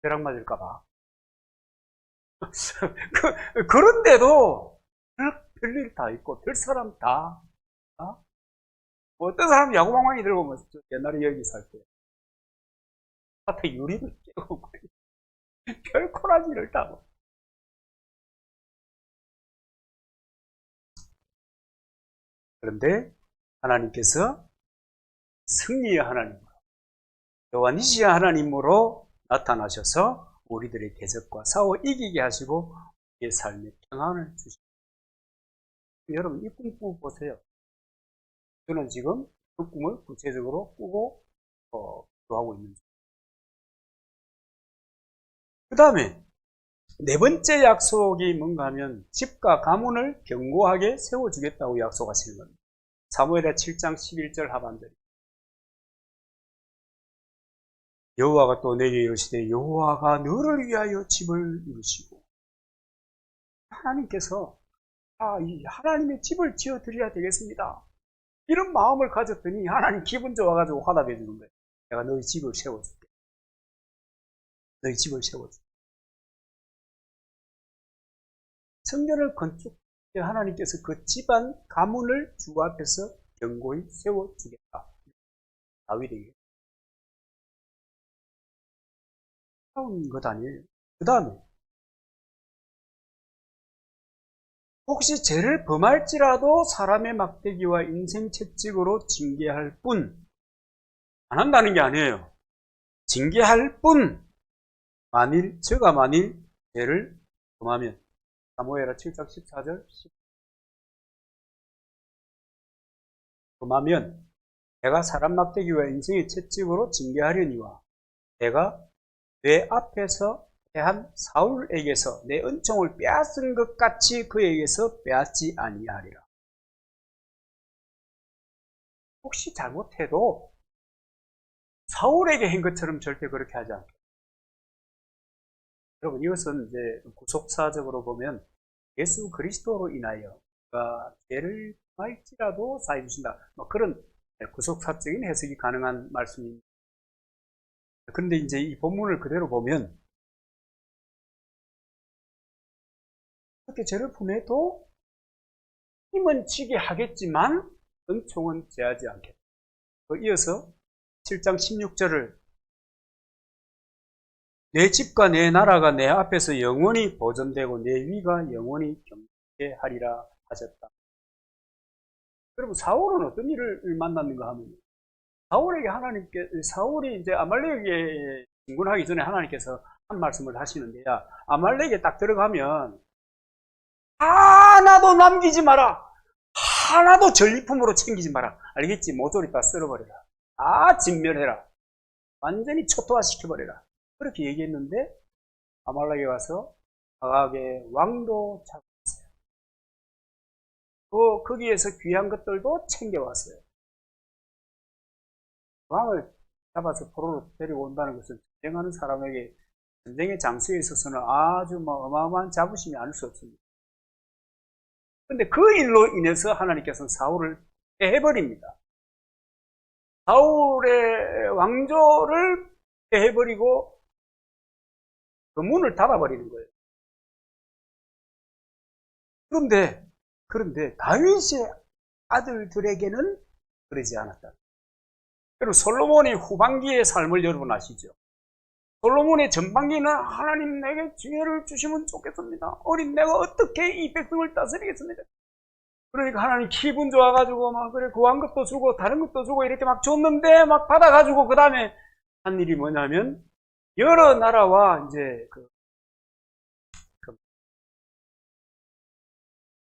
벼락 맞을까봐. 그런데도 별일 다 있고, 별 사람 다, 어떤 사람 야구방망이 들고 오면 옛날에 여기 살 때, 앞에 유리를 깨고, 별 코라지를 따고. 그런데 하나님께서 승리의 하나님으로, 여호와니시의 하나님으로 나타나셔서 우리들의 대적과 싸워 이기게 하시고 우리의 삶에 평안을 주십니다. 여러분, 이 꿈 꾸보세요. 저는 지금 그 꿈을 구체적으로 꾸고 기도하고 있는 중. 그 다음에 네 번째 약속이 뭔가 하면 집과 가문을 견고하게 세워주겠다고 약속하시는 겁니다. 사무엘하 7장 11절 하반절. 여호와가 또 내게 이르시되 여호와가 너를 위하여 집을 이루시고, 하나님께서 이 하나님의 집을 지어드려야 되겠습니다. 이런 마음을 가졌더니 하나님 기분 좋아가지고 화답해 주는 거예요. 내가 너희 집을 세워줄게. 너희 집을 세워줄게. 성전을 건축해 하나님께서 그 집안 가문을 주 앞에서 견고히 세워주겠다. 다윗에게. 다운 것 아니에요. 그 다음에 혹시 죄를 범할지라도 사람의 막대기와 인생 채찍으로 징계할 뿐, 안 한다는 게 아니에요. 징계할 뿐, 저가 만일 죄를 범하면, 사무엘하 7장 14절, 범하면 내가 사람 막대기와 인생의 채찍으로 징계하려니와 내가 내 앞에서 패한 사울에게서 내 은총을 빼앗은 것 같이 그에게서 빼앗지 아니하리라. 혹시 잘못해도 사울에게 한 것처럼 절대 그렇게 하지 않게. 여러분, 이것은 이제 구속사적으로 보면 예수 그리스도로 인하여 죄를 범할지라도 사해 주신다. 그런 구속사적인 해석이 가능한 말씀입니다. 그런데 이제 이 본문을 그대로 보면 그렇게 죄를 범해도 힘은 지게 하겠지만 은총은 제하지 않겠다. 이어서 7장 16절을 내 집과 내 나라가 내 앞에서 영원히 보존되고 내 위가 영원히 경배하리라 하셨다. 여러분, 사울은 어떤 일을 만났는가 하면 사울이 이제 아말렉에 진군하기 전에 하나님께서 한 말씀을 하시는데요. 아말렉에 딱 들어가면 하나도 남기지 마라. 하나도 전리품으로 챙기지 마라. 알겠지? 모조리 다 쓸어버려라. 다 진멸해라. 완전히 초토화시켜버려라. 그렇게 얘기했는데 아말렉에 와서 아각의 왕도 잡았어요. 거기에서 귀한 것들도 챙겨왔어요. 왕을 잡아서 포로로 데리고 온다는 것은 전쟁하는 사람에게 전쟁의 장소에 있어서는 아주 어마어마한 자부심이 아닐 수 없습니다. 그런데 그 일로 인해서 하나님께서는 사울을 해버립니다. 사울의 왕조를 해버리고 그 문을 닫아버리는 거예요. 그런데 다윗의 아들들에게는 그러지 않았다. 그리고 솔로몬의 후반기의 삶을 여러분 아시죠? 솔로몬의 전반기는 하나님 내게 지혜를 주시면 좋겠습니다. 어린 내가 어떻게 이 백성을 다스리겠습니다. 그러니까 하나님 기분 좋아가지고 막 그래 구한 것도 주고 다른 것도 주고 이렇게 막 줬는데 막 받아가지고 그 다음에 한 일이 뭐냐면 여러 나라와 이제 그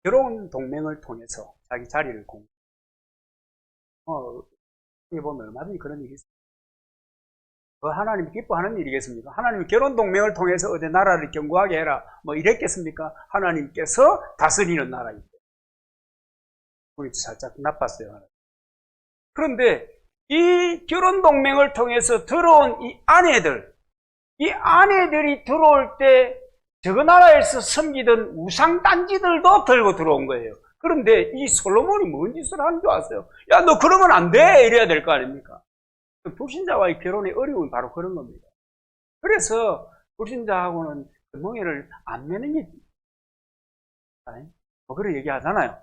결혼 동맹을 통해서 자기 자리를 어떻게 보면 얼마든지 그런 일이 있습니다. 하나님이 기뻐하는 일이겠습니까? 하나님이 결혼 동맹을 통해서 어디 나라를 견고하게 해라 뭐 이랬겠습니까? 하나님께서 다스리는 나라인데 우리 살짝 나빴어요. 그런데 이 결혼 동맹을 통해서 들어온 이 아내들이 들어올 때 저 나라에서 섬기던 우상 단지들도 들고 들어온 거예요. 그런데 이 솔로몬이 뭔 짓을 하는 줄 아세요? 야, 너 그러면 안 돼! 이래야 될 거 아닙니까? 불신자와의 결혼의 어려움이 바로 그런 겁니다. 그래서 불신자하고는 멍에를 안 매는 게 뭐 그런 얘기 하잖아요.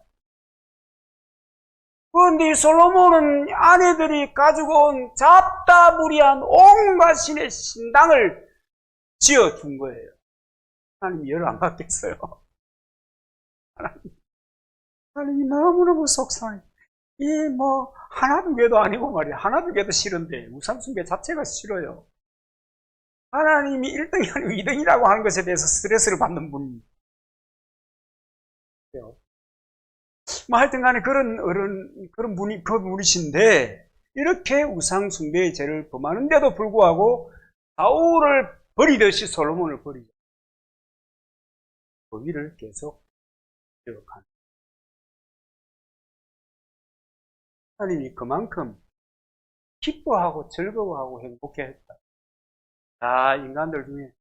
그런데 이 솔로몬은 아내들이 가지고 온 잡다부리한 온갖 신의 신당을 지어준 거예요. 하나님이 열을 안 받겠어요. 하나님이 너무너무 속상해. 하나 두 개도 아니고 말이야. 하나 두 개도 싫은데, 우상숭배 자체가 싫어요. 하나님이 1등이 아니고 2등이라고 하는 것에 대해서 스트레스를 받는 분이에요. 하여튼 간에 그런 분이신데, 이렇게 우상숭배의 죄를 범하는데도 불구하고, 바울을 버리듯이 솔로몬을 버리죠. 그 위를 계속 기억하는. 하나님이 그만큼 기뻐하고 즐거워하고 행복해했다. 인간들 중에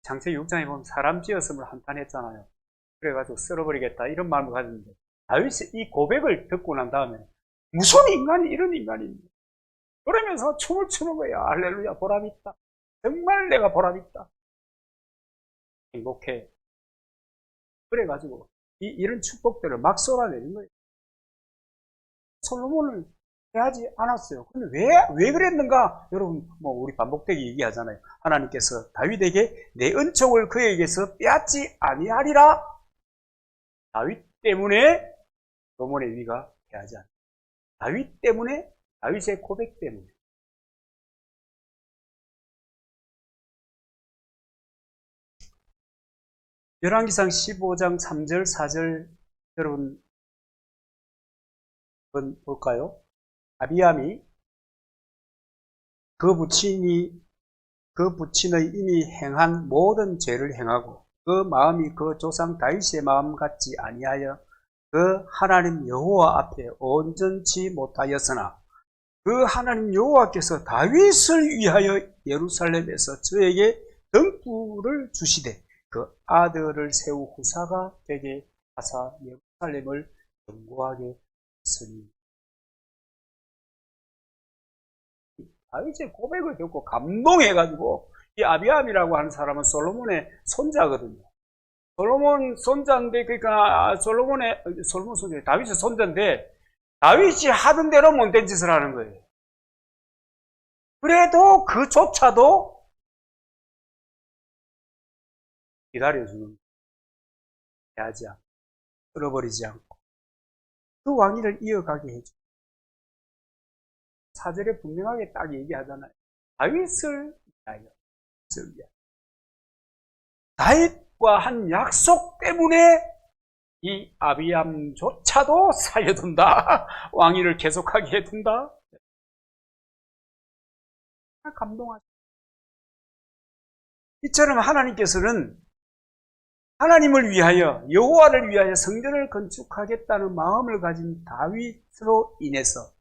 창세기 6장에 보면 사람 지었음을 한탄했잖아요. 그래가지고 쓸어버리겠다 이런 마음을 가졌는데 다윗이 이 고백을 듣고 난 다음에 무슨 인간이 이런 인간입니까? 그러면서 춤을 추는 거야. 할렐루야, 보람있다. 정말 내가 보람있다. 행복해. 그래가지고 이런 축복들을 막 쏟아내는 거예요. 솔로몬을 해하지 않았어요. 근데 왜 그랬는가? 여러분, 우리 반복되게 얘기하잖아요. 하나님께서 다윗에게 내 은총을 그에게서 빼앗지 아니하리라. 다윗 때문에 솔로몬의 위가 패하지 않아요. 다윗 때문에, 다윗의 고백 때문에. 열왕기상 15장 3절, 4절 여러분 한번 볼까요? 아비암이 그 부친의 이미 행한 모든 죄를 행하고 그 마음이 그 조상 다윗의 마음 같지 아니하여 그 하나님 여호와 앞에 온전치 못하였으나 그 하나님 여호와께서 다윗을 위하여 예루살렘에서 저에게 등불을 주시되 그 아들을 세우 후사가 되게 하사 예루살렘을 견고하게 했으니. 다윗의 고백을 듣고 감동해가지고 이 아비암이라고 하는 사람은 솔로몬의 손자거든요. 솔로몬 손자인데, 그러니까 솔로몬 손자, 다윗의 손자인데 다윗이 하던 대로 못된 짓을 하는 거예요. 그래도 그조차도 기다려주는, 해하지 않고 끊어버리지 않고 그 왕위를 이어가게 해주고. 4절에 분명하게 딱 얘기하잖아요. 다윗을 위하여. 다윗과 한 약속 때문에 이 아비암조차도 살려둔다. 왕위를 계속하게 해둔다. 감동하죠. 이처럼 하나님께서는 하나님을 위하여, 여호와를 위하여 성전을 건축하겠다는 마음을 가진 다윗으로 인해서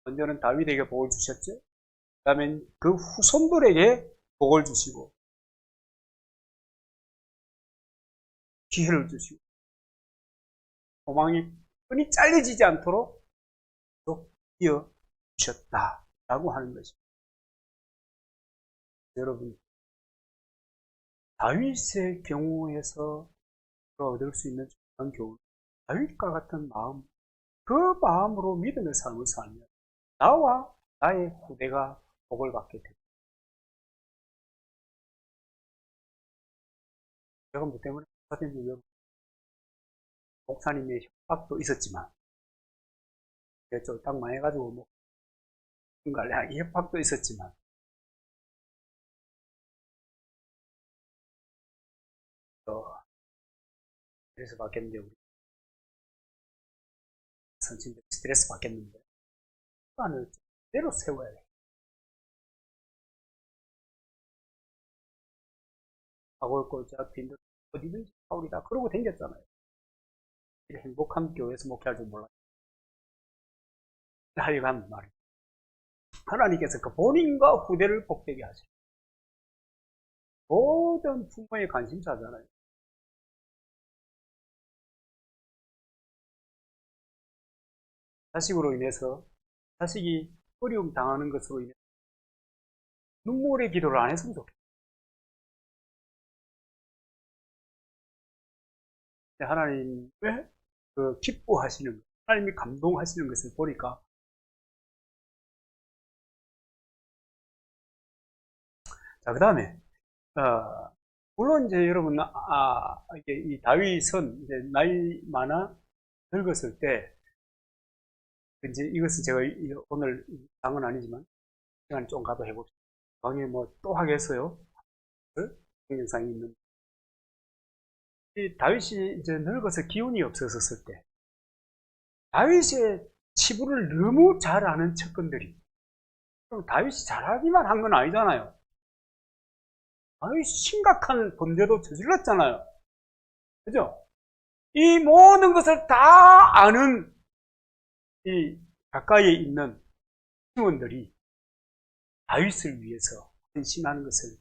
먼저는 다윗에게 복을 주셨죠. 그 다음에 그 후손들에게 복을 주시고 기회를 주시고 소망이 끈이 잘려지지 않도록 또 이어주셨다라고 하는 것입니다. 여러분, 다윗의 경우에서 얻을 수 있는 중요한 교훈, 다윗과 같은 마음, 그 마음으로 믿음의 삶을 살면 나와 나의 후대가 복을 받게 됩니다. 제가 뭐 때문에 목사님의 협박도 있었지만, 좀 딱 망해가지고, 협박도 있었지만, 스트레스 받겠는데, 우리 선친들 스트레스 받겠는데, 시간을 제대로 세워야 돼. 하고 꼴짝 빈들 어디든지 우리다 그러고 댕겼잖아요. 행복한 교회에서 목회할 줄 몰랐어요. 하여간 말이에요. 하나님께서 그 본인과 후대를 복되게 하셔. 모든 부모의 관심사잖아요. 자식으로 인해서, 자식이 어려움 당하는 것으로 인해서 눈물의 기도를 안 했으면 좋겠어요. 하나님의 그 기뻐하시는, 하나님이 감동하시는 것을 보니까, 자, 그 다음에, 물론 이제 여러분, 이게 이 다윗은 이제 나이 많아 늙었을 때, 이제 이것은 제가 오늘 당은 아니지만, 시간이 좀 가도 해봅시다. 방에 뭐 또 하겠어요? 동영상이 있는. 이 다윗이 이제 늙어서 기운이 없어졌을 때, 다윗의 치부를 너무 잘 아는 측근들이, 그럼 다윗이 잘하기만 한 건 아니잖아요. 다윗이 심각한 범죄도 저질렀잖아요. 그죠? 이 모든 것을 다 아는 이 가까이에 있는 팀원들이 다윗을 위해서 헌신하는 것을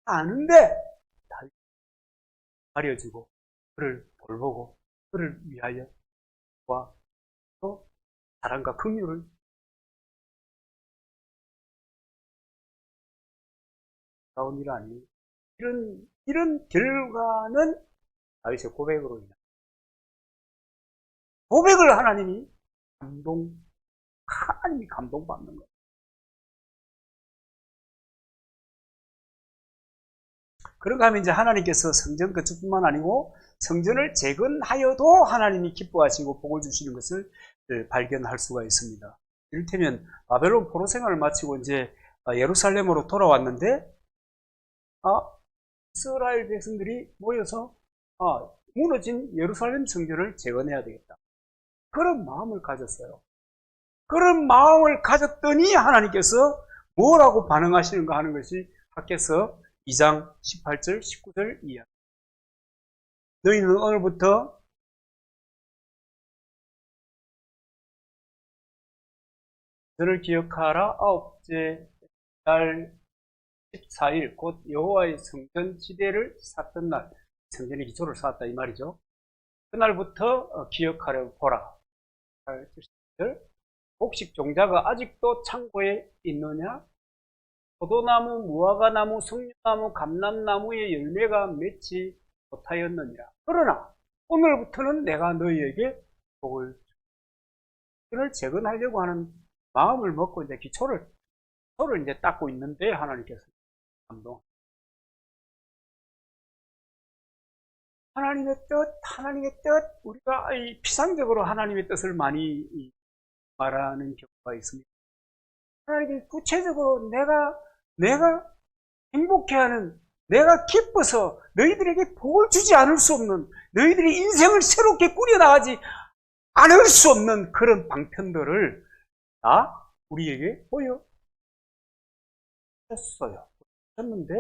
아는데 다윗이 가려주고 그를 돌보고 그를 위하여 또 사랑과 긍휼을 나온 일 아니에요. 이런 결과는 다윗의 고백으로 인해 고백을 하나님이 감동받는 거예요. 그런가 하면 이제 하나님께서 성전 건축뿐만 아니고 성전을 재건하여도 하나님이 기뻐하시고 복을 주시는 것을 발견할 수가 있습니다. 이를테면 바벨론 포로 생활을 마치고 이제 예루살렘으로 돌아왔는데 이스라엘 백성들이 모여서 무너진 예루살렘 성전을 재건해야 되겠다. 그런 마음을 가졌어요. 그런 마음을 가졌더니 하나님께서 뭐라고 반응하시는가 하는 것이 학개서 2장 18절 19절 이하입니다. 너희는 오늘부터 너를 기억하라. 아홉째 달 14일 곧 여호와의 성전 지대를 쌓던 날, 성전의 기초를 쌓았다 이 말이죠. 그날부터 기억하려 보라. 70절 곡식 종자가 아직도 창고에 있느냐? 포도나무, 무화과나무, 석류나무, 감람나무의 열매가 맺지 못하였느니라. 그러나 오늘부터는 내가 너희에게 복을 재건하려고 하는 마음을 먹고 이제 기초를 이제 닦고 있는데 하나님께서 감동. 하나님의 뜻, 우리가 피상적으로 하나님의 뜻을 많이 말하는 경우가 있습니다. 하나님이 구체적으로 내가 행복해하는, 내가 기뻐서 너희들에게 복을 주지 않을 수 없는, 너희들이 인생을 새롭게 꾸려나가지 않을 수 없는 그런 방편들을 다 우리에게 보여줬어요. 줬는데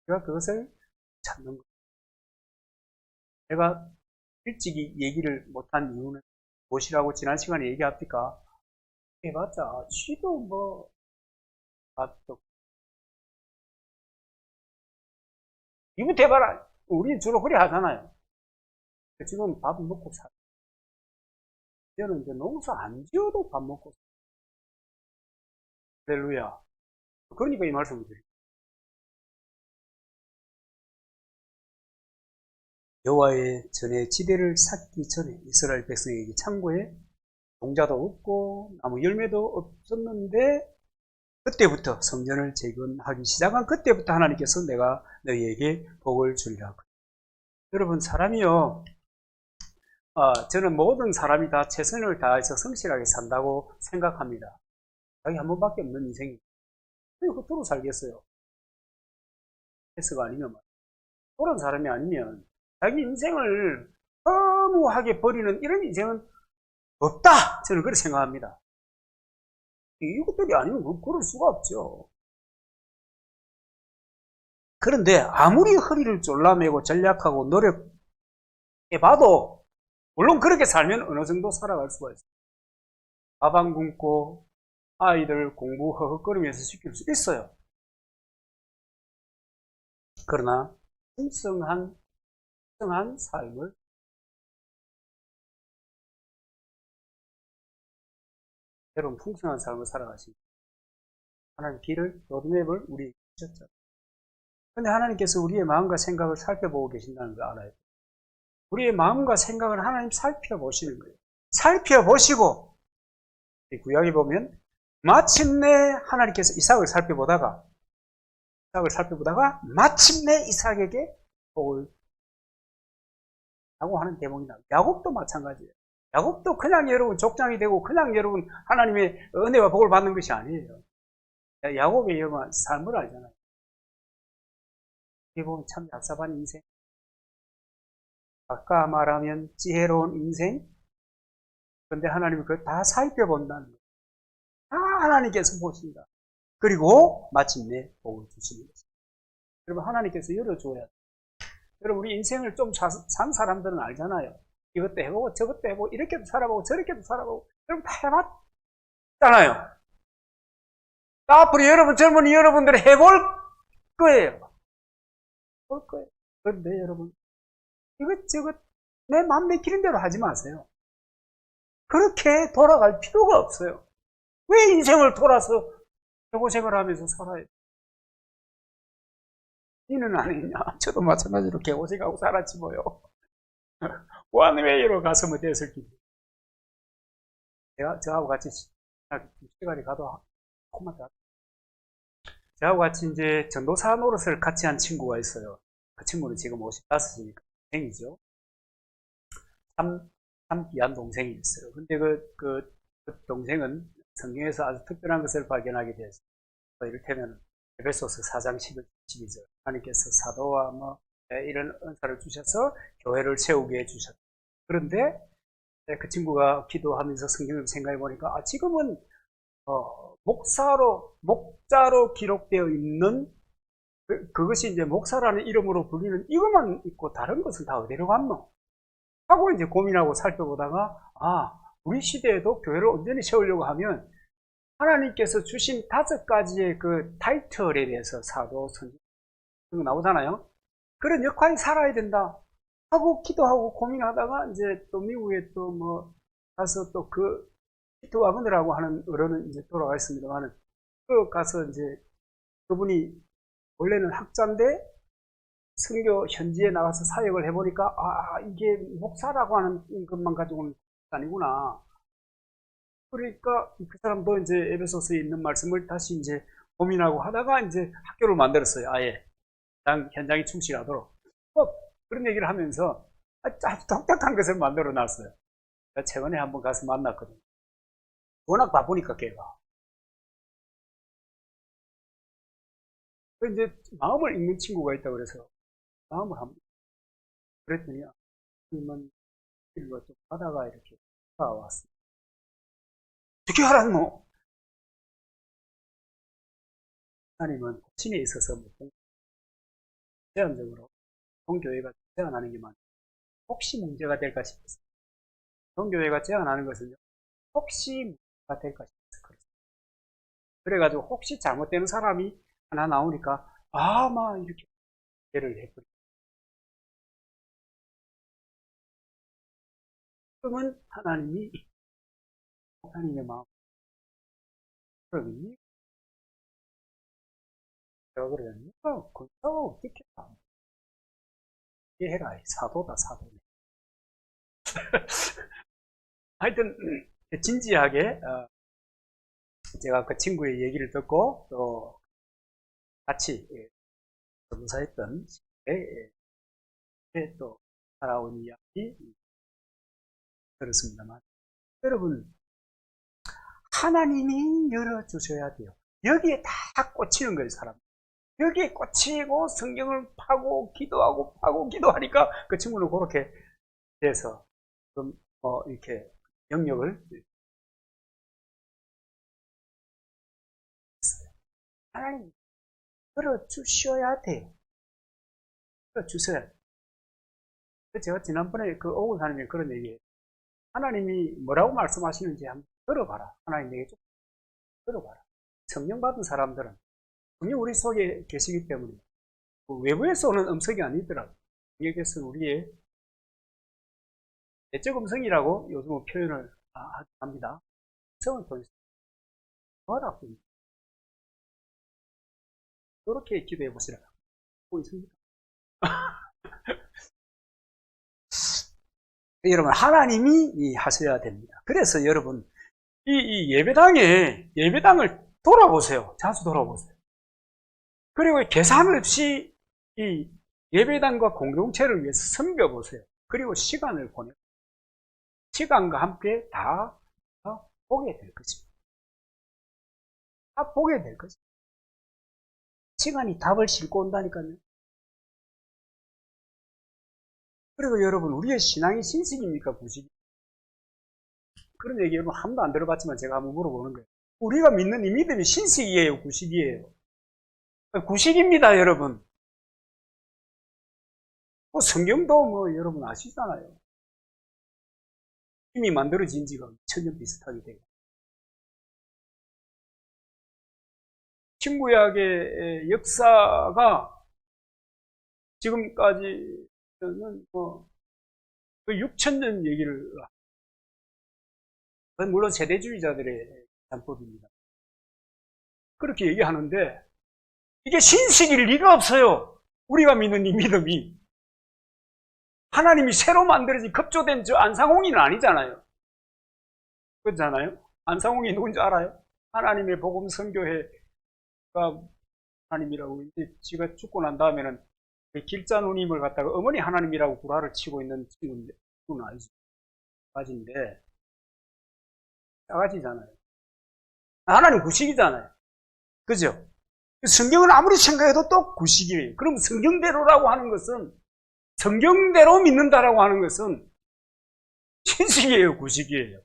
우리가 그것을 찾는 거예요. 제가 일찍이 얘기를 못한 이유는 무엇이라고 지난 시간에 얘기합니까? 해봤자 쥐도 뭐 밥도 이부터 해봐라. 우리는 주로 그래 하잖아요. 지금 밥 먹고 살. 이제는 이제 농사 안 지어도 밥 먹고 살. 할렐루야. 그러니까 이 말씀을 드립니다. 여호와의 전에 지대를 쌓기 전에 이스라엘 백성에게 창고에 종자도 없고 나무 열매도 없었는데 그때부터 성전을 재건하기 시작한 그때부터 하나님께서 내가 너희에게 복을 주리라. 여러분 사람이요, 저는 모든 사람이 다 최선을 다해서 성실하게 산다고 생각합니다. 자기 한 번밖에 없는 인생이 왜 겉으로 살겠어요? 패스가 아니면 그런 사람이 아니면 자기 인생을 허무하게 버리는 이런 인생은 없다. 저는 그렇게 생각합니다. 이것들이 아니면 그럴 수가 없죠. 그런데 아무리 허리를 졸라매고 전략하고 노력해봐도 물론 그렇게 살면 어느 정도 살아갈 수가 있어요. 밥 안 굶고 아이들 공부 허헉거리면서 시킬 수 있어요. 그러나 풍성한 삶을 여러분 풍성한 삶을 살아가시고 하나님 길을 로드맵을 우리에게 주셨죠. 그런데 하나님께서 우리의 마음과 생각을 살펴보고 계신다는 걸 알아요. 우리의 마음과 생각을 하나님 살펴보시는 거예요. 살펴보시고 구약에 보면 마침내 하나님께서 이삭을 살펴보다가 마침내 이삭에게 복을 라고 하는 대목이 나옵니다. 야곱도 마찬가지예요. 야곱도 그냥 여러분 족장이 되고 그냥 여러분 하나님의 은혜와 복을 받는 것이 아니에요. 야곱의 여러분 삶을 알잖아요. 이게 보면 참 얍삽한 인생. 아까 말하면 지혜로운 인생. 그런데 하나님이 그걸 다 살펴본다는 거예요. 다 하나님께서 보신다. 그리고 마침내 복을 주시는 것입니다. 여러분 하나님께서 열어줘야 돼요. 여러분 우리 인생을 좀 산 사람들은 알잖아요. 이것도 해보고 저것도 해보고 이렇게도 살아보고 저렇게도 살아보고 여러분 다 해봤잖아요. 앞으로 여러분 젊은이 여러분들이 해볼 거예요. 볼 거예요. 그런데 여러분 이것저것 내 맘 먹히는 대로 하지 마세요. 그렇게 돌아갈 필요가 없어요. 왜 인생을 돌아서 개고생을 하면서 살아야 돼? 니는 안 했냐? 저도 마찬가지로 개고생하고 살았지 뭐요. 원웨이로 가서 뭐 됐을 기. 저하고 같이 시간이 가도 조금만 더. 저하고 같이 이제 전도사 노릇을 같이 한 친구가 있어요. 그 친구는 지금 55이니까 동생이죠. 참 귀한 동생이 있어요. 근데 그 동생은 성경에서 아주 특별한 것을 발견하게 됐어요. 이를테면 에베소서 4장 12절 하나님께서 사도와 이런 은사를 주셔서 교회를 세우게 해주셨다. 그런데 그 친구가 기도하면서 성경을 생각해 보니까 지금은 목자로 기록되어 있는 그것이 이제 목사라는 이름으로 불리는 이것만 있고 다른 것은 다 어디로 갔노? 하고 이제 고민하고 살펴보다가 우리 시대에도 교회를 온전히 세우려고 하면 하나님께서 주신 5가지의 그 타이틀에 대해서 사도, 선지 그런 거 나오잖아요. 그런 역할이 살아야 된다 하고 기도하고 고민하다가 이제 또 미국에 또 뭐 가서 또 그 피터 와그너라고 하는 어른은 이제 돌아가셨습니다만은 그 가서 이제 그분이 원래는 학자인데 선교 현지에 나가서 사역을 해보니까 이게 목사라고 하는 것만 가지고는 아니구나. 그러니까 그 사람도 이제 에베소서에 있는 말씀을 다시 이제 고민하고 하다가 이제 학교를 만들었어요. 아예 현장에 충실하도록. 그런 얘기를 하면서 아주 독특한 것을 만들어 놨어요. 최근에 한번 가서 만났거든요. 워낙 바쁘니까 걔가. 이제 마음을 읽는 친구가 있다고 그래서 마음을 한번 그랬더니 하나님은 길로 좀 가다가 이렇게 왔어요. 어떻게 알았노? 하나님은 고침에 있어서 제한적으로 동교회가 제한하는 게 많아요. 혹시 문제가 될까 싶어서. 동교회가 제한하는 것은요, 혹시 문제가 될까 싶어서 그랬어요. 그래가지고 혹시 잘못되는 사람이 하나 나오니까 막 이렇게 예를 해버려요. 그러면 하나님의 마음 그러니 제가 그래요. 누가 그렇다고 어떻게 이해해라. 사도다 사도네. 하여튼 진지하게 제가 그 친구의 얘기를 듣고 또 같이 검사했던 또 살아온 이야기 들었습니다만 여러분 하나님이 열어주셔야 돼요. 여기에 다 꽂히는 거예요. 사람 여기에 꽂히고 성경을 파고 기도하고 파고 기도하니까 그 친구는 그렇게 돼서 좀 이렇게 영역을 하나님 들어주셔야 돼요. 들어주셔야 돼요. 제가 지난번에 그 오은 사님이 그런 얘기예요. 하나님이 뭐라고 말씀하시는지 한번 들어봐라. 하나님 에게 좀 들어봐라. 성령 받은 사람들은 성령 우리 속에 계시기 때문에 외부에서 오는 음성이 아니더라고요. 여기에서는 우리의 내적 음성이라고 요즘은 표현을 합니다. 음성을 통해서 뭐라 합니다. 이렇게 기도해 보시라. 뭐 있습니까? 여러분, 하나님이 하셔야 됩니다. 그래서 여러분, 이 예배당을 돌아보세요. 자주 돌아보세요. 그리고 계산 없이 이 예배당과 공동체를 위해서 섬겨보세요. 그리고 시간을 보내요. 시간과 함께 다 보게 될 것입니다. 다 보게 될 것입니다. 시간이 답을 싣고 온다니까요. 그리고 여러분, 우리의 신앙이 신식입니까? 구식? 그런 얘기 여러분 한 번도 안 들어봤지만 제가 한번 물어보는 거예요. 우리가 믿는 이 믿음이 신식이에요? 구식이에요? 구식입니다, 여러분. 성경도 여러분 아시잖아요. 이미 만들어진 지가 천년 비슷하게 돼요. 신구약의 역사가 지금까지는 그 6,000년 얘기를, 물론 세대주의자들의 단법입니다. 그렇게 얘기하는데 이게 신식일 리가 없어요. 우리가 믿는 이 믿음이 하나님이 새로 만들어진 급조된 저 안상홍이는 아니잖아요. 그렇잖아요. 안상홍이 누군지 알아요? 하나님의 복음 선교회가 하나님이라고 이제 지가 죽고 난 다음에는 길자 누님을 갖다가 어머니 하나님이라고 구라를 치고 있는 친구인데 그건 아니죠. 싸가지인데 싸가지잖아요. 하나님 구식이잖아요. 그죠? 성경은 아무리 생각해도 또 구식이에요. 그럼 성경대로라고 하는 것은 성경대로 믿는다라고 하는 것은 신식이에요, 구식이에요.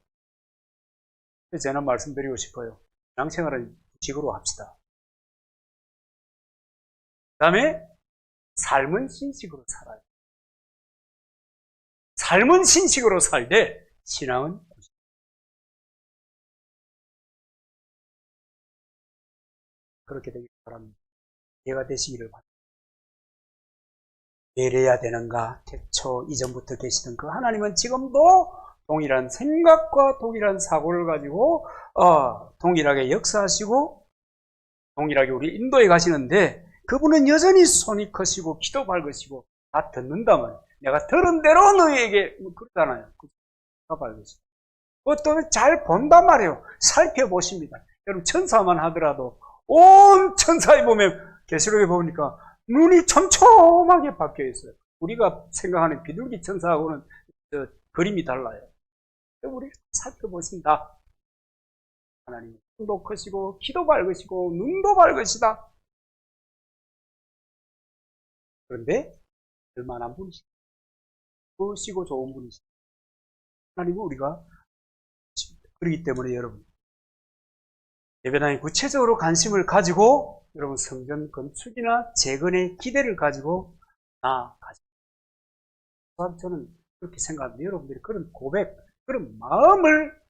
그래서 저는 말씀드리고 싶어요. 신앙생활은 구식으로 합시다. 그 다음에 삶은 신식으로 살아요. 삶은 신식으로 살되 신앙은 구식. 그렇게 되길 바랍니다. 예가 되시기를 바랍니다. 이래야 되는가? 태초 이전부터 계시던 그 하나님은 지금도 동일한 생각과 동일한 사고를 가지고 동일하게 역사하시고 동일하게 우리 인도에 가시는데 그분은 여전히 손이 크시고 키도 밝으시고 다 듣는다면 내가 들은 대로 너희에게 그러잖아요. 다 밝으시고 또 잘 본단 말이에요. 살펴보십니다. 여러분 천사만 하더라도 온 천사에 보면 계시록에 보니까 눈이 촘촘하게 박혀 있어요. 우리가 생각하는 비둘기 천사하고는 그림이 달라요. 우리 살펴보신다. 하나님 손도 크시고 키도 밝으시고 눈도 밝으시다. 그런데 얼마나 분이시다. 크시고 좋은 분이시다. 하나님은 우리가 그렇기 때문에 여러분 예배당에 구체적으로 관심을 가지고 여러분 성전 건축이나 재건의 기대를 가지고 나아가십시오. 저는 그렇게 생각합니다. 여러분들이 그런 고백, 그런 마음을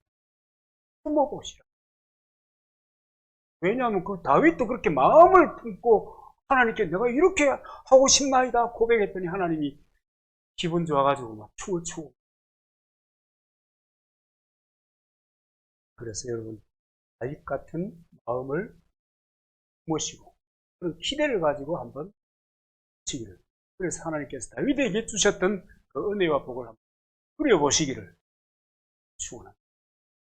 품어보시라. 왜냐하면 그 다윗도 그렇게 마음을 품고 하나님께 내가 이렇게 하고 싶나이다 고백했더니 하나님이 기분 좋아가지고 막 춤을 추고. 그래서 여러분 다윗 같은 마음을 모시고 그런 기대를 가지고 한번 치기를. 그래서 하나님께서 다윗에게 주셨던 그 은혜와 복을 한번 누려보시기를 축원합니다.